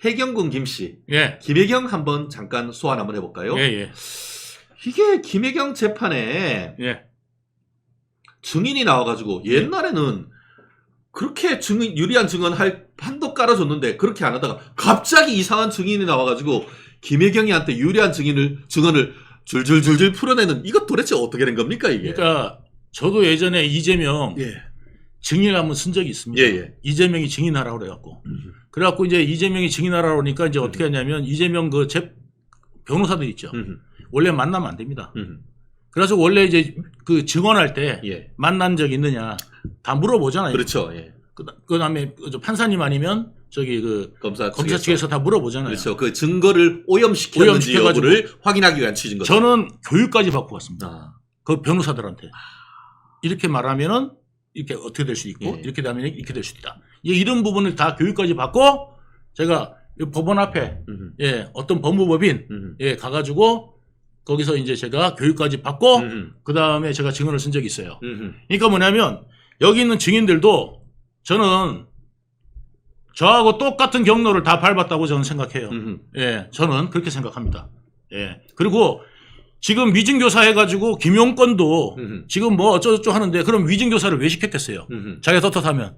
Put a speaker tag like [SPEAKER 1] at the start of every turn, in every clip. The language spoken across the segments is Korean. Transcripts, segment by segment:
[SPEAKER 1] 해경군 김씨,
[SPEAKER 2] 예.
[SPEAKER 1] 김혜경 한번 잠깐 소환 한번 해볼까요?
[SPEAKER 2] 예, 예.
[SPEAKER 1] 이게 김혜경 재판에
[SPEAKER 2] 예.
[SPEAKER 1] 증인이 나와가지고 옛날에는 그렇게 유리한 증언 할 판도 깔아줬는데 그렇게 안 하다가 갑자기 이상한 증인이 나와가지고 김혜경이한테 유리한 증언을 줄줄줄줄 풀어내는 이거 도대체 어떻게 된 겁니까 이게?
[SPEAKER 2] 그러니까 저도 예전에 이재명
[SPEAKER 1] 예.
[SPEAKER 2] 증인을 한번 쓴 적이 있습니다.
[SPEAKER 1] 예, 예.
[SPEAKER 2] 이재명이 증인하라고 그래갖고. 그래갖고 이제 이재명이 증인하라고 그러니까 이제 어떻게 하냐면 이재명 그 변호사들 있죠. 원래 만나면 안 됩니다. 그래서 원래 이제 그 증언할 때
[SPEAKER 1] 예.
[SPEAKER 2] 만난 적 있느냐 다 물어보잖아요.
[SPEAKER 1] 그렇죠. 예.
[SPEAKER 2] 그다음에 판사님 아니면 저기 그
[SPEAKER 1] 검사
[SPEAKER 2] 측에서 다 물어보잖아요.
[SPEAKER 1] 그렇죠. 그 증거를 오염시켰는지 여부를 확인하기 위한 취지인 거죠.
[SPEAKER 2] 저는 교육까지 받고 왔습니다.
[SPEAKER 1] 아.
[SPEAKER 2] 그 변호사들한테 이렇게 말하면은 이렇게 어떻게 될 수 있고
[SPEAKER 1] 예.
[SPEAKER 2] 이렇게 되면 이렇게 될 수 있다. 이런 부분을 다 교육까지 받고 제가 법원 앞에 예, 어떤 법무법인 예, 가가지고 거기서 이제 제가 교육까지 받고 그 다음에 제가 증언을 쓴 적이 있어요. 그러니까 뭐냐면 여기 있는 증인들도 저는 저하고 똑같은 경로를 다 밟았다고 저는 생각해요. 예, 저는 그렇게 생각합니다. 예, 그리고 지금 위증교사 해가지고 김용건도 지금 뭐 어쩌고저쩌고 하는데 그럼 위증교사를 왜 시켰겠어요? 자기가 떳떳하면.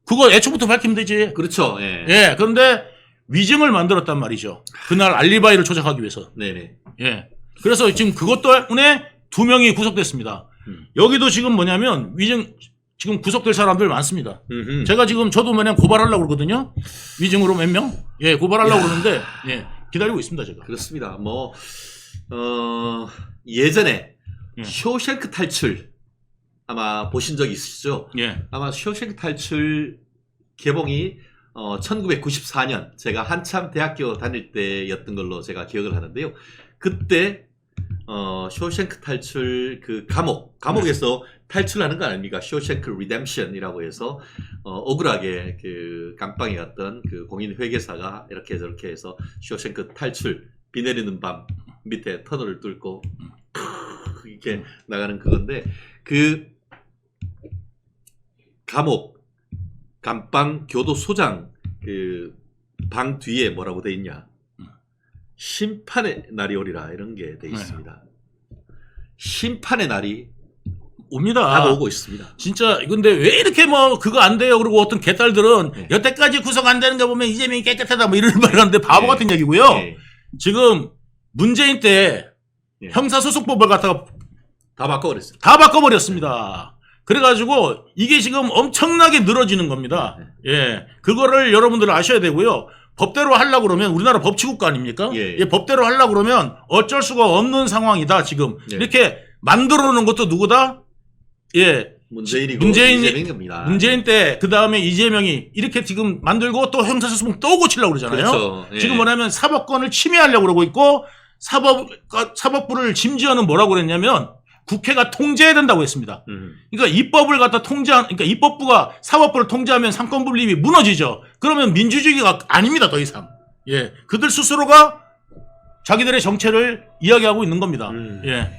[SPEAKER 2] 그거 애초부터 밝히면 되지.
[SPEAKER 1] 그렇죠. 예.
[SPEAKER 2] 예, 그런데 위증을 만들었단 말이죠. 그날 알리바이를 조작하기 위해서.
[SPEAKER 1] 네네.
[SPEAKER 2] 예. 그래서 지금 그것 때문에 2명이 구속됐습니다. 여기도 지금 뭐냐면 위증 지금 구속될 사람들 많습니다. 제가 지금 저도 뭐냐면 고발하려고 그러거든요. 위증으로 몇 명? 예, 고발하려고 그러는데 예, 기다리고 있습니다, 제가.
[SPEAKER 1] 그렇습니다. 예전에
[SPEAKER 2] 예.
[SPEAKER 1] 쇼생크 탈출 아마 보신 적 있으시죠?
[SPEAKER 2] 예.
[SPEAKER 1] 아마 쇼생크 탈출 개봉이 1994년 제가 한참 대학교 다닐 때였던 걸로 제가 기억을 하는데요. 그때 쇼생크 탈출 그 감옥에서 탈출하는 거 아닙니까? 쇼생크 리뎀션이라고 해서 억울하게 그 감방에 갔던 그 공인 회계사가 이렇게 저렇게 해서 쇼생크 탈출 비 내리는 밤 밑에 터널을 뚫고 이렇게 나가는 그건데 그 감방 교도소장 그 방 뒤에 뭐라고 돼 있냐? 심판의 날이 오리라 이런 게 돼 있습니다. 심판의 날이
[SPEAKER 2] 옵니다.
[SPEAKER 1] 다가오고 있습니다.
[SPEAKER 2] 진짜 근데 왜 이렇게 뭐 그거 안 돼요? 그리고 어떤 개딸들은
[SPEAKER 1] 네.
[SPEAKER 2] 여태까지 구속 안 되는 거 보면 이재명이 깨끗하다 뭐 이런 말을 하는데 바보
[SPEAKER 1] 네.
[SPEAKER 2] 같은 얘기고요.
[SPEAKER 1] 네.
[SPEAKER 2] 지금 문재인 때
[SPEAKER 1] 네.
[SPEAKER 2] 형사소송법을 갖다가
[SPEAKER 1] 다 바꿔버렸어요.
[SPEAKER 2] 다 바꿔버렸습니다. 그래가지고 이게 지금 엄청나게 늘어지는 겁니다. 예, 그거를 여러분들 아셔야 되고요. 법대로 하려고 그러면 우리나라 법치국가 아닙니까?
[SPEAKER 1] 예.
[SPEAKER 2] 예, 법대로 하려고 그러면 어쩔 수가 없는 상황이다 지금.
[SPEAKER 1] 예.
[SPEAKER 2] 이렇게 만들어 놓는 것도 누구다? 예,
[SPEAKER 1] 이재명인 겁니다.
[SPEAKER 2] 문재인 때 그 다음에 이재명이 이렇게 지금 만들고 또 형사소송 또 고치려고 그러잖아요.
[SPEAKER 1] 그렇죠. 예.
[SPEAKER 2] 지금 뭐냐면 사법권을 침해하려고 그러고 있고 사법부를 심지어는 뭐라고 그랬냐면 국회가 통제해야 된다고 했습니다. 그러니까 입법을 갖다 그러니까 입법부가 사법부를 통제하면 상권 분립이 무너지죠. 그러면 민주주의가 아닙니다, 더 이상. 예. 그들 스스로가 자기들의 정체를 이야기하고 있는 겁니다. 예.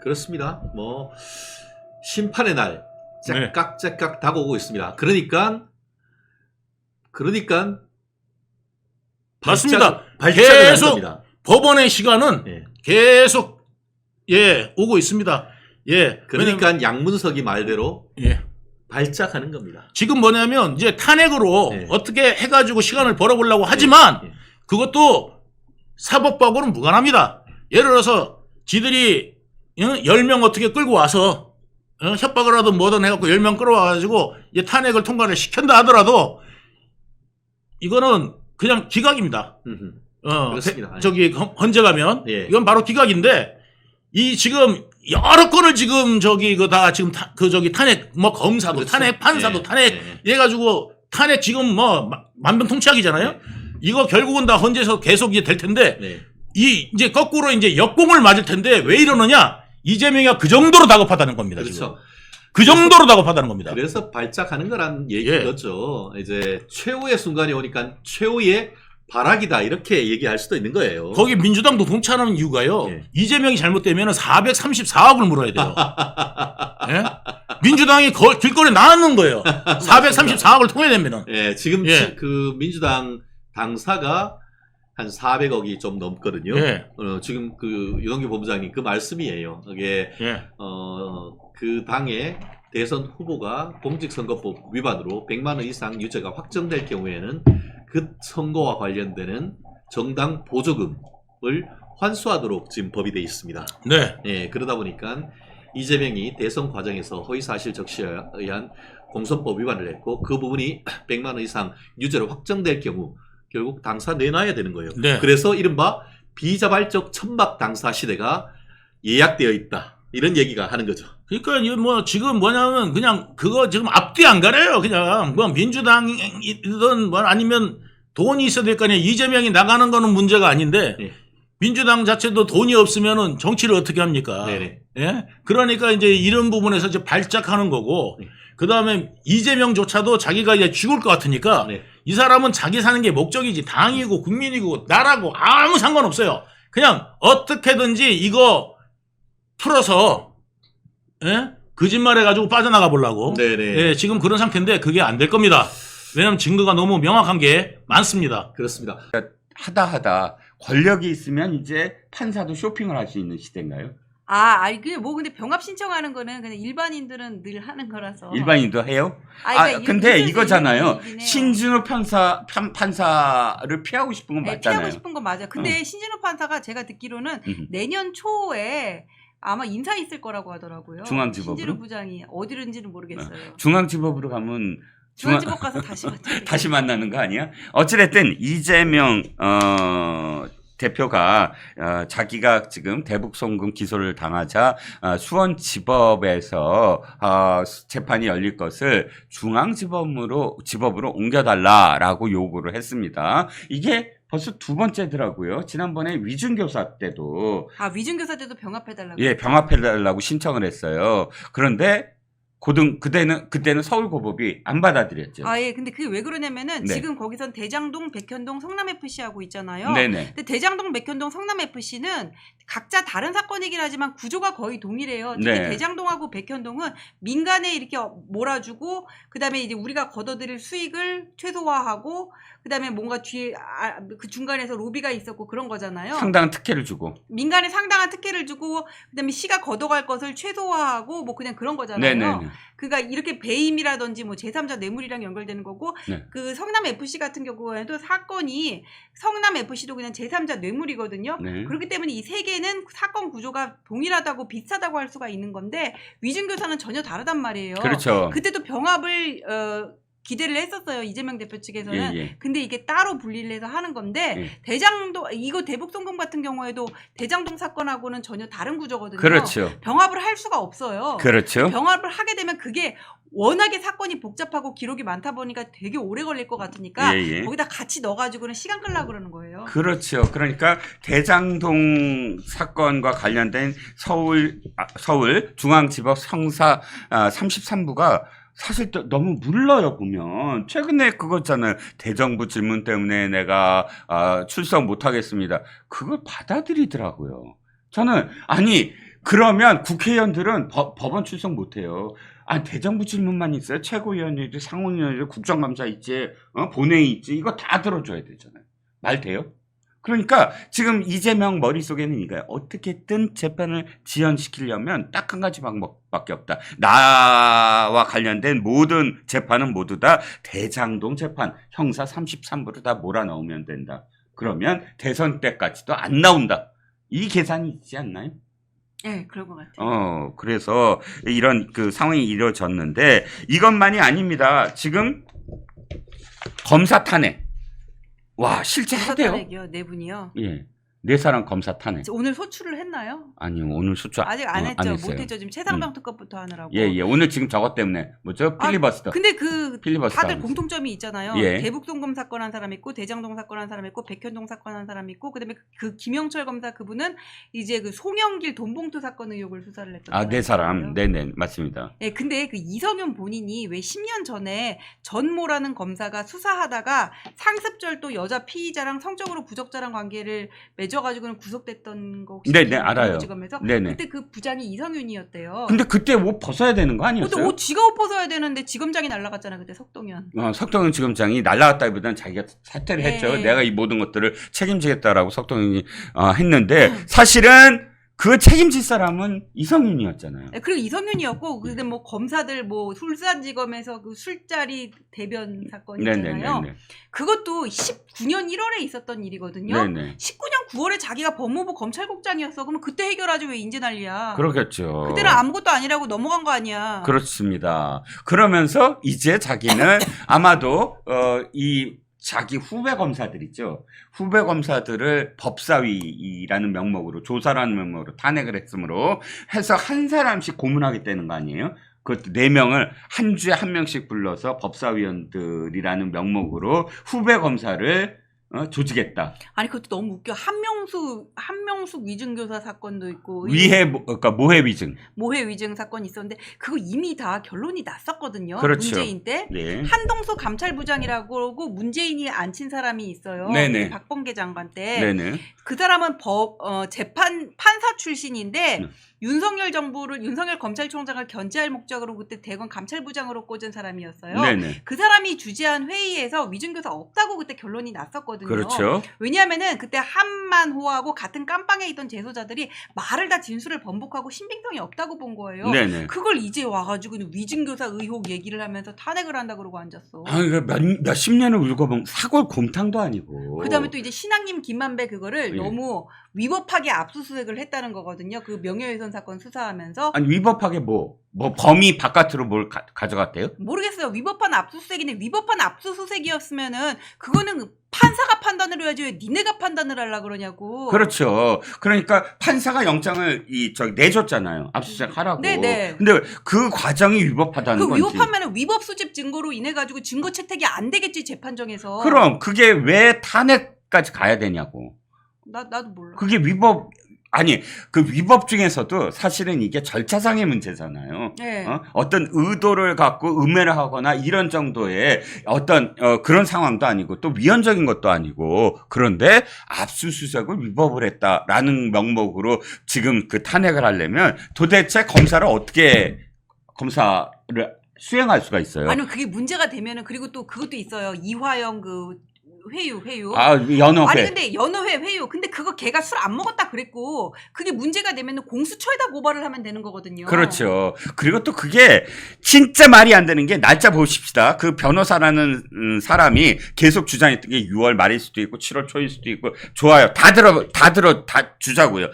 [SPEAKER 1] 그렇습니다. 뭐 심판의 날 째깍째깍 다가오고 있습니다. 그러니까
[SPEAKER 2] 맞습니다.
[SPEAKER 1] 발작을 하는
[SPEAKER 2] 계속
[SPEAKER 1] 겁니다.
[SPEAKER 2] 법원의 시간은
[SPEAKER 1] 예.
[SPEAKER 2] 계속 예, 오고 있습니다. 예.
[SPEAKER 1] 그러니까 양문석이 말대로
[SPEAKER 2] 예.
[SPEAKER 1] 발작하는 겁니다.
[SPEAKER 2] 지금 뭐냐면 이제 탄핵으로
[SPEAKER 1] 예.
[SPEAKER 2] 어떻게 해가지고 시간을 벌어보려고 하지만
[SPEAKER 1] 예.
[SPEAKER 2] 그것도 사법부하고는 무관합니다. 예를 들어서 지들이 10명 어떻게 끌고 와서 협박을 하든 뭐든 해갖고 10명 끌어와가지고 탄핵을 통과를 시킨다 하더라도 이거는 그냥 기각입니다.
[SPEAKER 1] 그렇습니다.
[SPEAKER 2] 저기 헌재가면
[SPEAKER 1] 예.
[SPEAKER 2] 이건 바로 기각인데 이 지금 여러 건을 지금 저기 다 지금 저기 탄핵 뭐 검사도
[SPEAKER 1] 그렇죠.
[SPEAKER 2] 탄핵 판사도
[SPEAKER 1] 예.
[SPEAKER 2] 탄핵 해가지고 탄핵 지금 뭐 만병통치약이잖아요. 이거 결국은 다 헌재에서 계속 이제 될 텐데
[SPEAKER 1] 네.
[SPEAKER 2] 이제 거꾸로 이제 역공을 맞을 텐데 왜 이러느냐? 이재명이가 그 정도로 다급하다는 겁니다.
[SPEAKER 1] 그렇죠.
[SPEAKER 2] 지금. 그 정도로 다급하다는 겁니다.
[SPEAKER 1] 그래서 발작하는 거란 얘기인
[SPEAKER 2] 예.
[SPEAKER 1] 거죠. 이제 최후의 순간이 오니까 최후의 발악이다 이렇게 얘기할 수도 있는 거예요.
[SPEAKER 2] 거기 민주당도 동참하는 이유가요.
[SPEAKER 1] 예.
[SPEAKER 2] 이재명이 잘못되면 434억을 물어야 돼요. 예? 민주당이 길거리에 나왔는 거예요. 434억을 통해내면은.
[SPEAKER 1] 예, 지금
[SPEAKER 2] 예.
[SPEAKER 1] 그 민주당 당사가 한 400억이 좀 넘거든요.
[SPEAKER 2] 예.
[SPEAKER 1] 지금 그 유동규 본부장님 그 말씀이에요. 이게
[SPEAKER 2] 예.
[SPEAKER 1] 그 당의 대선 후보가 공직선거법 위반으로 100만 원 이상 유죄가 확정될 경우에는 그 선거와 관련되는 정당 보조금을 환수하도록 지금 법이 되어 있습니다.
[SPEAKER 2] 네.
[SPEAKER 1] 예, 그러다 보니까 이재명이 대선 과정에서 허위사실 적시에 의한 공선법 위반을 했고 그 부분이 100만 원 이상 유죄로 확정될 경우 결국 당사 내놔야 되는 거예요.
[SPEAKER 2] 네.
[SPEAKER 1] 그래서 이른바 비자발적 천막 당사 시대가 예약되어 있다. 이런 얘기가 하는 거죠.
[SPEAKER 2] 그러니까 이거 뭐 지금 뭐냐면 그냥 그거 지금 앞뒤 안 가려요. 그냥 뭐 민주당이든 뭐 아니면 돈이 있어야 될 거 아니에요. 이재명이 나가는 거는 문제가 아닌데
[SPEAKER 1] 예.
[SPEAKER 2] 민주당 자체도 돈이 없으면은 정치를 어떻게 합니까?
[SPEAKER 1] 네네.
[SPEAKER 2] 예? 그러니까 이제 이런 부분에서 이제 발작하는 거고,
[SPEAKER 1] 네.
[SPEAKER 2] 그 다음에 이재명조차도 자기가 이제 죽을 것 같으니까
[SPEAKER 1] 네.
[SPEAKER 2] 이 사람은 자기 사는 게 목적이지 당이고 국민이고 나라고 아무 상관없어요. 그냥 어떻게든지 이거 풀어서 예? 거짓말해가지고 빠져나가 보려고.
[SPEAKER 1] 네네.
[SPEAKER 2] 예, 지금 그런 상태인데 그게 안 될 겁니다. 왜냐하면 증거가 너무 명확한 게 많습니다.
[SPEAKER 1] 그렇습니다.
[SPEAKER 3] 하다 권력이 있으면 이제 판사도 쇼핑을 할 수 있는 시대인가요?
[SPEAKER 4] 아니 그게 뭐 근데 병합 신청하는 거는 그냥 일반인들은 늘 하는 거라서.
[SPEAKER 3] 일반인도 해요?
[SPEAKER 4] 그러니까
[SPEAKER 3] 근데
[SPEAKER 4] 있을 수
[SPEAKER 3] 이거잖아요.
[SPEAKER 4] 있는 얘기긴 해요.
[SPEAKER 3] 신진우 판사를 피하고 싶은 건
[SPEAKER 4] 네,
[SPEAKER 3] 맞잖아요.
[SPEAKER 4] 피하고 싶은 건 맞아요. 근데 신진우 판사가 제가 듣기로는 내년 초에 아마 인사 있을 거라고 하더라고요.
[SPEAKER 3] 중앙지법으로?
[SPEAKER 4] 신진우 부장이 어디든지는 모르겠어요.
[SPEAKER 3] 중앙지법으로 가면
[SPEAKER 4] 중앙지법 가서 다시
[SPEAKER 3] 다시 만나는 거 아니야? 어찌됐든 이재명 대표가 자기가 지금 대북송금 기소를 당하자 수원지법에서 재판이 열릴 것을 중앙지법으로 옮겨달라라고 요구를 했습니다. 이게 벌써 두 번째더라고요. 지난번에 위준교사 때도
[SPEAKER 4] 위준교사 때도 병합해달라고.
[SPEAKER 3] 예, 병합해달라고 신청을 했어요. 그런데 그때는 서울고법이 안 받아들였죠.
[SPEAKER 4] 예. 근데 그게 왜 그러냐면은
[SPEAKER 3] 네.
[SPEAKER 4] 지금 거기선 대장동, 백현동, 성남FC 하고 있잖아요.
[SPEAKER 3] 네네.
[SPEAKER 4] 근데 대장동, 백현동, 성남FC는 각자 다른 사건이긴 하지만 구조가 거의 동일해요. 특히
[SPEAKER 3] 네.
[SPEAKER 4] 대장동하고 백현동은 민간에 이렇게 몰아주고 그다음에 이제 우리가 걷어들일 수익을 최소화하고 그다음에 뭔가 뒤에 그 중간에서 로비가 있었고 그런 거잖아요.
[SPEAKER 3] 상당한 특혜를 주고.
[SPEAKER 4] 민간에 상당한 특혜를 주고 그다음에 시가 걷어갈 것을 최소화하고 뭐 그냥 그런 거잖아요.
[SPEAKER 3] 네네.
[SPEAKER 4] 그러니까 이렇게 배임이라든지 뭐 제3자 뇌물이랑 연결되는 거고
[SPEAKER 3] 네.
[SPEAKER 4] 그 성남 FC 같은 경우에도 사건이 성남 FC도 그냥 제3자 뇌물이거든요.
[SPEAKER 3] 네.
[SPEAKER 4] 그렇기 때문에 이 세 개는 사건 구조가 동일하다고 비슷하다고 할 수가 있는 건데 위준교사는 전혀 다르단 말이에요.
[SPEAKER 3] 그렇죠.
[SPEAKER 4] 그때도 병합을 기대를 했었어요. 이재명 대표 측에서는.
[SPEAKER 3] 예.
[SPEAKER 4] 근데 이게 따로 분리를 해서 하는 건데
[SPEAKER 3] 예.
[SPEAKER 4] 대장동 이거 대북송금 같은 경우에도 대장동 사건하고는 전혀 다른 구조거든요.
[SPEAKER 3] 그렇죠.
[SPEAKER 4] 병합을 할 수가 없어요.
[SPEAKER 3] 그렇죠.
[SPEAKER 4] 병합을 하게 되면 그게 워낙에 사건이 복잡하고 기록이 많다 보니까 되게 오래 걸릴 것 같으니까
[SPEAKER 3] 예.
[SPEAKER 4] 거기다 같이 넣어가지고는 시간 끌려고 그러는 거예요.
[SPEAKER 3] 그렇죠. 그러니까 대장동 사건과 관련된 서울 중앙지법 형사 33부가 사실 또 너무 물러요 보면. 최근에 그거 있잖아요. 대정부 질문 때문에 내가 출석 못하겠습니다. 그걸 받아들이더라고요. 저는 그러면 국회의원들은 법원 출석 못해요. 대정부 질문만 있어요. 최고위원회도 상원위원회도 국정감사 있지, 본회의 있지. 이거 다 들어줘야 되잖아요. 말 돼요? 그러니까 지금 이재명 머릿속에는 이거예요. 어떻게든 재판을 지연시키려면 딱 한 가지 방법밖에 없다. 나와 관련된 모든 재판은 모두 다 대장동 재판 형사 33부로 다 몰아넣으면 된다. 그러면 대선 때까지도 안 나온다. 이 계산이 있지 않나요?
[SPEAKER 4] 네, 그런 것 같아요.
[SPEAKER 3] 그래서 이런 그 상황이 이루어졌는데 이것만이 아닙니다. 지금 검사 탄핵. 와, 실제 하대요.
[SPEAKER 4] 탄핵이요, 네 분이요.
[SPEAKER 3] 예. 네 사람 검사 탄핵.
[SPEAKER 4] 오늘 소추를 했나요?
[SPEAKER 3] 아니요, 오늘 소추
[SPEAKER 4] 아직 안 했죠.
[SPEAKER 3] 했어요.
[SPEAKER 4] 못했죠. 지금 최상병 특검부터 하느라고.
[SPEAKER 3] 예. 오늘 지금 저것 때문에 뭐죠? 필리버스터.
[SPEAKER 4] 근데
[SPEAKER 3] 필리버스터
[SPEAKER 4] 다들
[SPEAKER 3] 하고
[SPEAKER 4] 공통점이 있잖아요.
[SPEAKER 3] 예.
[SPEAKER 4] 대북송금 사건 한 사람 있고 대장동 사건 한 사람 있고 백현동 사건 한 사람 있고 그다음에 그 김영철 검사 그분은 이제 그 송영길 돈봉투 사건 의혹을 수사를 했던
[SPEAKER 3] 네 사람. 네네, 맞습니다.
[SPEAKER 4] 예, 근데 그 이성윤 본인이 왜 10년 전에 전모라는 검사가 수사하다가 상습절도 여자 피의자랑 성적으로 부적절한 관계를 맺어가지고는 구속됐던 거 혹시
[SPEAKER 3] 네네, 알아요.
[SPEAKER 4] 지검에서
[SPEAKER 3] 네네.
[SPEAKER 4] 그때 그 부장이 이성윤이었대요.
[SPEAKER 3] 근데 그때 옷 벗어야 되는 거
[SPEAKER 4] 그때
[SPEAKER 3] 아니었어요?
[SPEAKER 4] 옷 지가 옷 벗어야 되는데 지검장이 날라갔잖아 그때 석동현.
[SPEAKER 3] 석동현 지검장이 날라갔다기보다는 자기가 사퇴를
[SPEAKER 4] 네.
[SPEAKER 3] 했죠. 내가 이 모든 것들을 책임지겠다라고 석동현이 했는데 사실은 그 책임질 사람은 이성윤이었잖아요.
[SPEAKER 4] 네, 그리고 이성윤이었고 근데 뭐 검사들 뭐 울산지검에서 그 술자리 대변 사건 있잖아요.
[SPEAKER 3] 네네네.
[SPEAKER 4] 그것도 19년 1월에 있었던 일이거든요.
[SPEAKER 3] 네네.
[SPEAKER 4] 19년 9월에 자기가 법무부 검찰국장이었어. 그러면 그때 해결하지 왜 인제 난리야.
[SPEAKER 3] 그렇겠죠.
[SPEAKER 4] 그때는 아무것도 아니라고 넘어간 거 아니야.
[SPEAKER 3] 그렇습니다. 그러면서 이제 자기는 아마도 이 자기 후배 검사들 있죠. 후배 검사들을 법사위라는 명목으로 조사라는 명목으로 탄핵을 했으므로 해서 한 사람씩 고문하겠다는 거 아니에요? 그것도 4명을 한 주에 한 명씩 불러서 법사위원들이라는 명목으로 후배 검사를 조직했다.
[SPEAKER 4] 아니 그것도 너무 웃겨. 한명숙 위증교사 사건도 있고
[SPEAKER 3] 그러니까 모해 위증.
[SPEAKER 4] 모해 위증 사건이 있었는데 그거 이미 다 결론이 났었거든요.
[SPEAKER 3] 그렇죠.
[SPEAKER 4] 문재인 때.
[SPEAKER 3] 네.
[SPEAKER 4] 한동수 감찰부장이라고 그러고 문재인이 앉힌 사람이 있어요.
[SPEAKER 3] 네네.
[SPEAKER 4] 박범계 장관 때.
[SPEAKER 3] 네네.
[SPEAKER 4] 그 사람은 판사 출신인데 윤석열 검찰총장을 견제할 목적으로 그때 대검 감찰부장으로 꽂은 사람이었어요.
[SPEAKER 3] 네네.
[SPEAKER 4] 그 사람이 주재한 회의에서 위증교사 없다고 그때 결론이 났었거든요.
[SPEAKER 3] 그렇죠.
[SPEAKER 4] 왜냐하면은 그때 한만호하고 같은 깜빵에 있던 재소자들이 말을 다 진술을 번복하고 신빙성이 없다고 본 거예요.
[SPEAKER 3] 네네.
[SPEAKER 4] 그걸 이제 와가지고 위증교사 의혹 얘기를 하면서 탄핵을 한다 그러고 앉았어.
[SPEAKER 3] 몇십 년을 울고 보면 사골 곰탕도 아니고.
[SPEAKER 4] 그다음에 또 이제 신앙님 김만배 그거를
[SPEAKER 3] 예.
[SPEAKER 4] 너무 위법하게 압수수색을 했다는 거거든요. 그 명예훼손 사건 수사하면서.
[SPEAKER 3] 아니 위법하게 뭐 범위 바깥으로 뭘 가져갔대요?
[SPEAKER 4] 모르겠어요. 위법한 압수수색이네. 위법한 압수수색이었으면은 그거는 판사가 판단을 해야지 왜 니네가 판단을 하려고 그러냐고.
[SPEAKER 3] 그렇죠. 그러니까 판사가 영장을 내줬잖아요. 압수수색 하라고.
[SPEAKER 4] 네네.
[SPEAKER 3] 근데 그 과정이 위법하다는
[SPEAKER 4] 그
[SPEAKER 3] 건지.
[SPEAKER 4] 위법하면은 위법 수집 증거로 인해 가지고 증거 채택이 안 되겠지 재판정에서.
[SPEAKER 3] 그럼 그게 왜 탄핵까지 가야 되냐고.
[SPEAKER 4] 나도 몰라.
[SPEAKER 3] 그게 위법 아니 그 위법 중에서도 사실은 이게 절차상의 문제잖아요.
[SPEAKER 4] 네.
[SPEAKER 3] 어떤 의도를 갖고 음해를 하거나 이런 정도의 어떤 그런 상황도 아니고 또 위헌적인 것도 아니고 그런데 압수수색을 위법을 했다라는 명목으로 지금 그 탄핵을 하려면 도대체 검사를 어떻게 검사를 수행할 수가 있어요?
[SPEAKER 4] 아니요 그게 문제가 되면은 그리고 또 그것도 있어요. 이화영 그 회유.
[SPEAKER 3] 연어회.
[SPEAKER 4] 아니 근데 연어회 회유. 근데 그거 걔가 술 안 먹었다 그랬고 그게 문제가 되면은 공수처에다 고발을 하면 되는 거거든요.
[SPEAKER 3] 그렇죠. 그리고 또 그게 진짜 말이 안 되는 게 날짜 보십시다. 그 변호사라는 사람이 계속 주장했던 게 6월 말일 수도 있고 7월 초일 수도 있고 좋아요. 다 주자고요.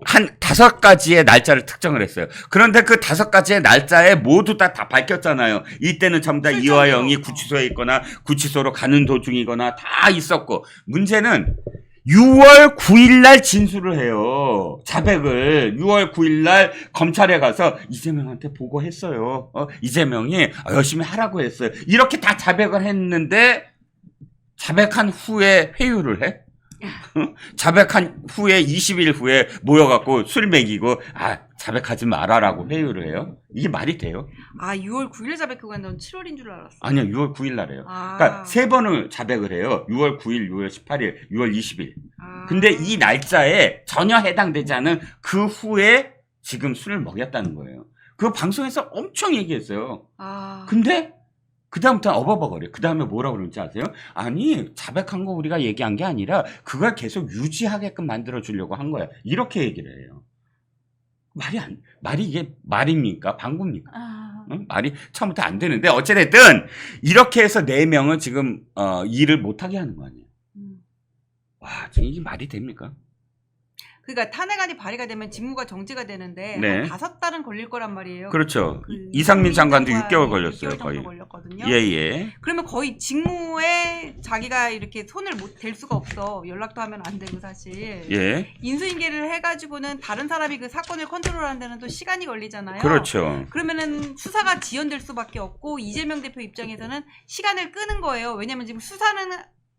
[SPEAKER 3] 한 5가지의 날짜를 특정을 했어요. 그런데 그 5가지의 날짜에 모두 다 밝혔잖아요. 이때는 전부 다 이화영이 구치소에 있거나 구치소로 가는 도중이거나 다 있었고 문제는 6월 9일 날 진술을 해요. 자백을 6월 9일 날 검찰에 가서 이재명한테 보고했어요. 이재명이 열심히 하라고 했어요. 이렇게 다 자백을 했는데 자백한 후에 회유를 해? 자백한 후에 20일 후에 모여갖고 술 먹이고 자백하지 말아라고 회유를 해요? 이게 말이 돼요?
[SPEAKER 4] 6월 9일 자백하고 난 7월인 줄 알았어.
[SPEAKER 3] 아니요 6월 9일 날이에요. 그러니까 3번을 자백을 해요. 6월 9일, 6월 18일, 6월 20일. 근데 이 날짜에 전혀 해당되지 않은 그 후에 지금 술을 먹였다는 거예요. 그 방송에서 엄청 얘기했어요. 근데 그 다음부터 어버버거려. 그 다음에 뭐라고 그러는지 아세요? 아니 자백한 거 우리가 얘기한 게 아니라 그걸 계속 유지하게끔 만들어주려고 한 거야. 이렇게 얘기를 해요. 말이 이게 말입니까? 방구입니까? 말이 처음부터 안 되는데 어찌됐든 이렇게 해서 4명은 지금 일을 못하게 하는 거 아니에요. 와 지금 이게 말이 됩니까?
[SPEAKER 4] 그러니까 탄핵안이 발의가 되면 직무가 정지가 되는데
[SPEAKER 3] 네.
[SPEAKER 4] 한 5달은 걸릴 거란 말이에요.
[SPEAKER 3] 그렇죠.
[SPEAKER 4] 그
[SPEAKER 3] 이상민 장관도
[SPEAKER 4] 장관이
[SPEAKER 3] 6개월 걸렸어요.
[SPEAKER 4] 6개월 정도
[SPEAKER 3] 거의.
[SPEAKER 4] 걸렸거든요.
[SPEAKER 3] 예.
[SPEAKER 4] 그러면 거의 직무에 자기가 이렇게 손을 못 댈 수가 없어. 연락도 하면 안 되고 사실.
[SPEAKER 3] 예.
[SPEAKER 4] 인수인계를 해가지고는 다른 사람이 그 사건을 컨트롤하는 데는 또 시간이 걸리잖아요.
[SPEAKER 3] 그렇죠.
[SPEAKER 4] 그러면은 수사가 지연될 수밖에 없고 이재명 대표 입장에서는 시간을 끄는 거예요. 왜냐면 지금 수사는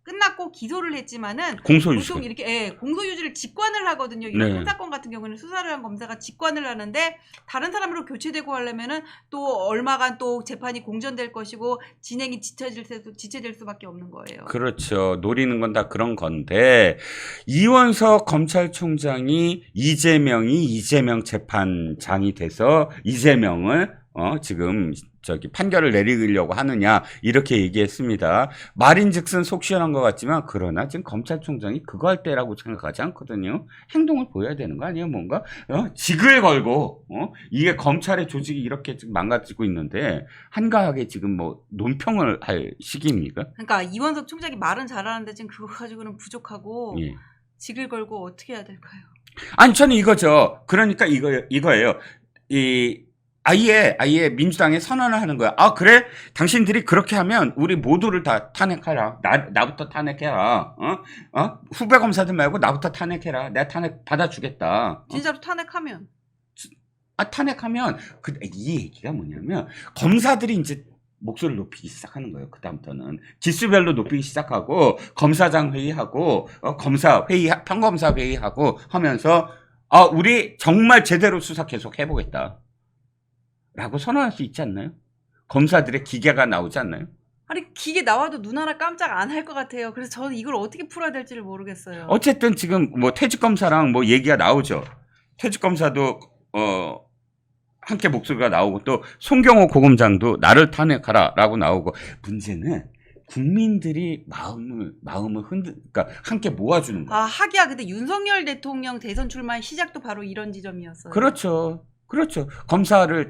[SPEAKER 4] 끝났고 기소를 했지만은
[SPEAKER 3] 공소유지.
[SPEAKER 4] 보통 이렇게 공소유지를 직관을 하거든요. 이런
[SPEAKER 3] 네.
[SPEAKER 4] 형사건 같은 경우는 수사를 한 검사가 직관을 하는데 다른 사람으로 교체되고 하려면은 또 얼마간 또 재판이 공전될 것이고 진행이 지체될 수밖에 없는 거예요.
[SPEAKER 3] 그렇죠. 노리는 건 다 그런 건데 이원석 검찰총장이 이재명 재판장이 돼서 이재명을 지금 판결을 내리려고 하느냐 이렇게 얘기했습니다. 말인즉슨 속 시원한 것 같지만 그러나 지금 검찰총장이 그거 할 때라고 생각하지 않거든요. 행동을 보여야 되는 거 아니에요? 뭔가 직을 걸고 이게 검찰의 조직이 이렇게 지금 망가지고 있는데 한가하게 지금 뭐 논평을 할 시기입니까?
[SPEAKER 4] 그러니까 이원석 총장이 말은 잘하는데 지금 그거 가지고는 부족하고
[SPEAKER 3] 예.
[SPEAKER 4] 직을 걸고 어떻게 해야 될까요?
[SPEAKER 3] 아니 저는 이거죠. 그러니까 이거예요. 아예 민주당에 선언을 하는 거야. 아 그래? 당신들이 그렇게 하면 우리 모두를 다 탄핵하라. 나부터 탄핵해라. 후배 검사들 말고 나부터 탄핵해라. 내가 탄핵 받아주겠다.
[SPEAKER 4] 진짜로 탄핵하면
[SPEAKER 3] 탄핵하면 이 얘기가 뭐냐면 검사들이 이제 목소리를 높이기 시작하는 거예요. 그다음부터는 기수별로 높이기 시작하고 검사장 회의하고 검사 회의 평검사 회의하고 하면서 우리 정말 제대로 수사 계속 해보겠다. 라고 선언할 수 있지 않나요? 검사들의 기계가 나오지 않나요?
[SPEAKER 4] 아니 기계 나와도 눈 하나 깜짝 안 할 것 같아요. 그래서 저는 이걸 어떻게 풀어야 될지를 모르겠어요.
[SPEAKER 3] 어쨌든 지금 뭐 퇴직검사랑 뭐 얘기가 나오죠. 퇴직검사도 함께 목소리가 나오고 또 송경호 고검장도 나를 탄핵하라 라고 나오고 문제는 국민들이 마음을 그러니까 함께 모아주는 거예요.
[SPEAKER 4] 하기야 근데 윤석열 대통령 대선 출마 시작도 바로 이런 지점이었어요.
[SPEAKER 3] 그렇죠. 검사를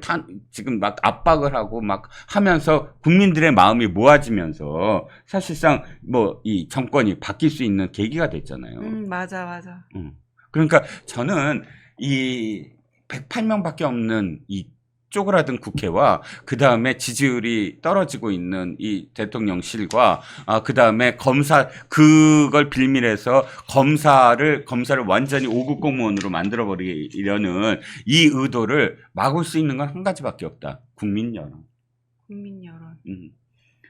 [SPEAKER 3] 지금 막 압박을 하고 막 하면서 국민들의 마음이 모아지면서 사실상 뭐 이 정권이 바뀔 수 있는 계기가 됐잖아요.
[SPEAKER 4] 맞아.
[SPEAKER 3] 그러니까 저는 이 108명밖에 없는 이 쪼그라든 국회와 그 다음에 지지율이 떨어지고 있는 이 대통령실과 그 다음에 그걸 빌밀해서 검사를 완전히 5급 공무원으로 만들어버리려는 이 의도를 막을 수 있는 건 한 가지밖에 없다. 국민 여론.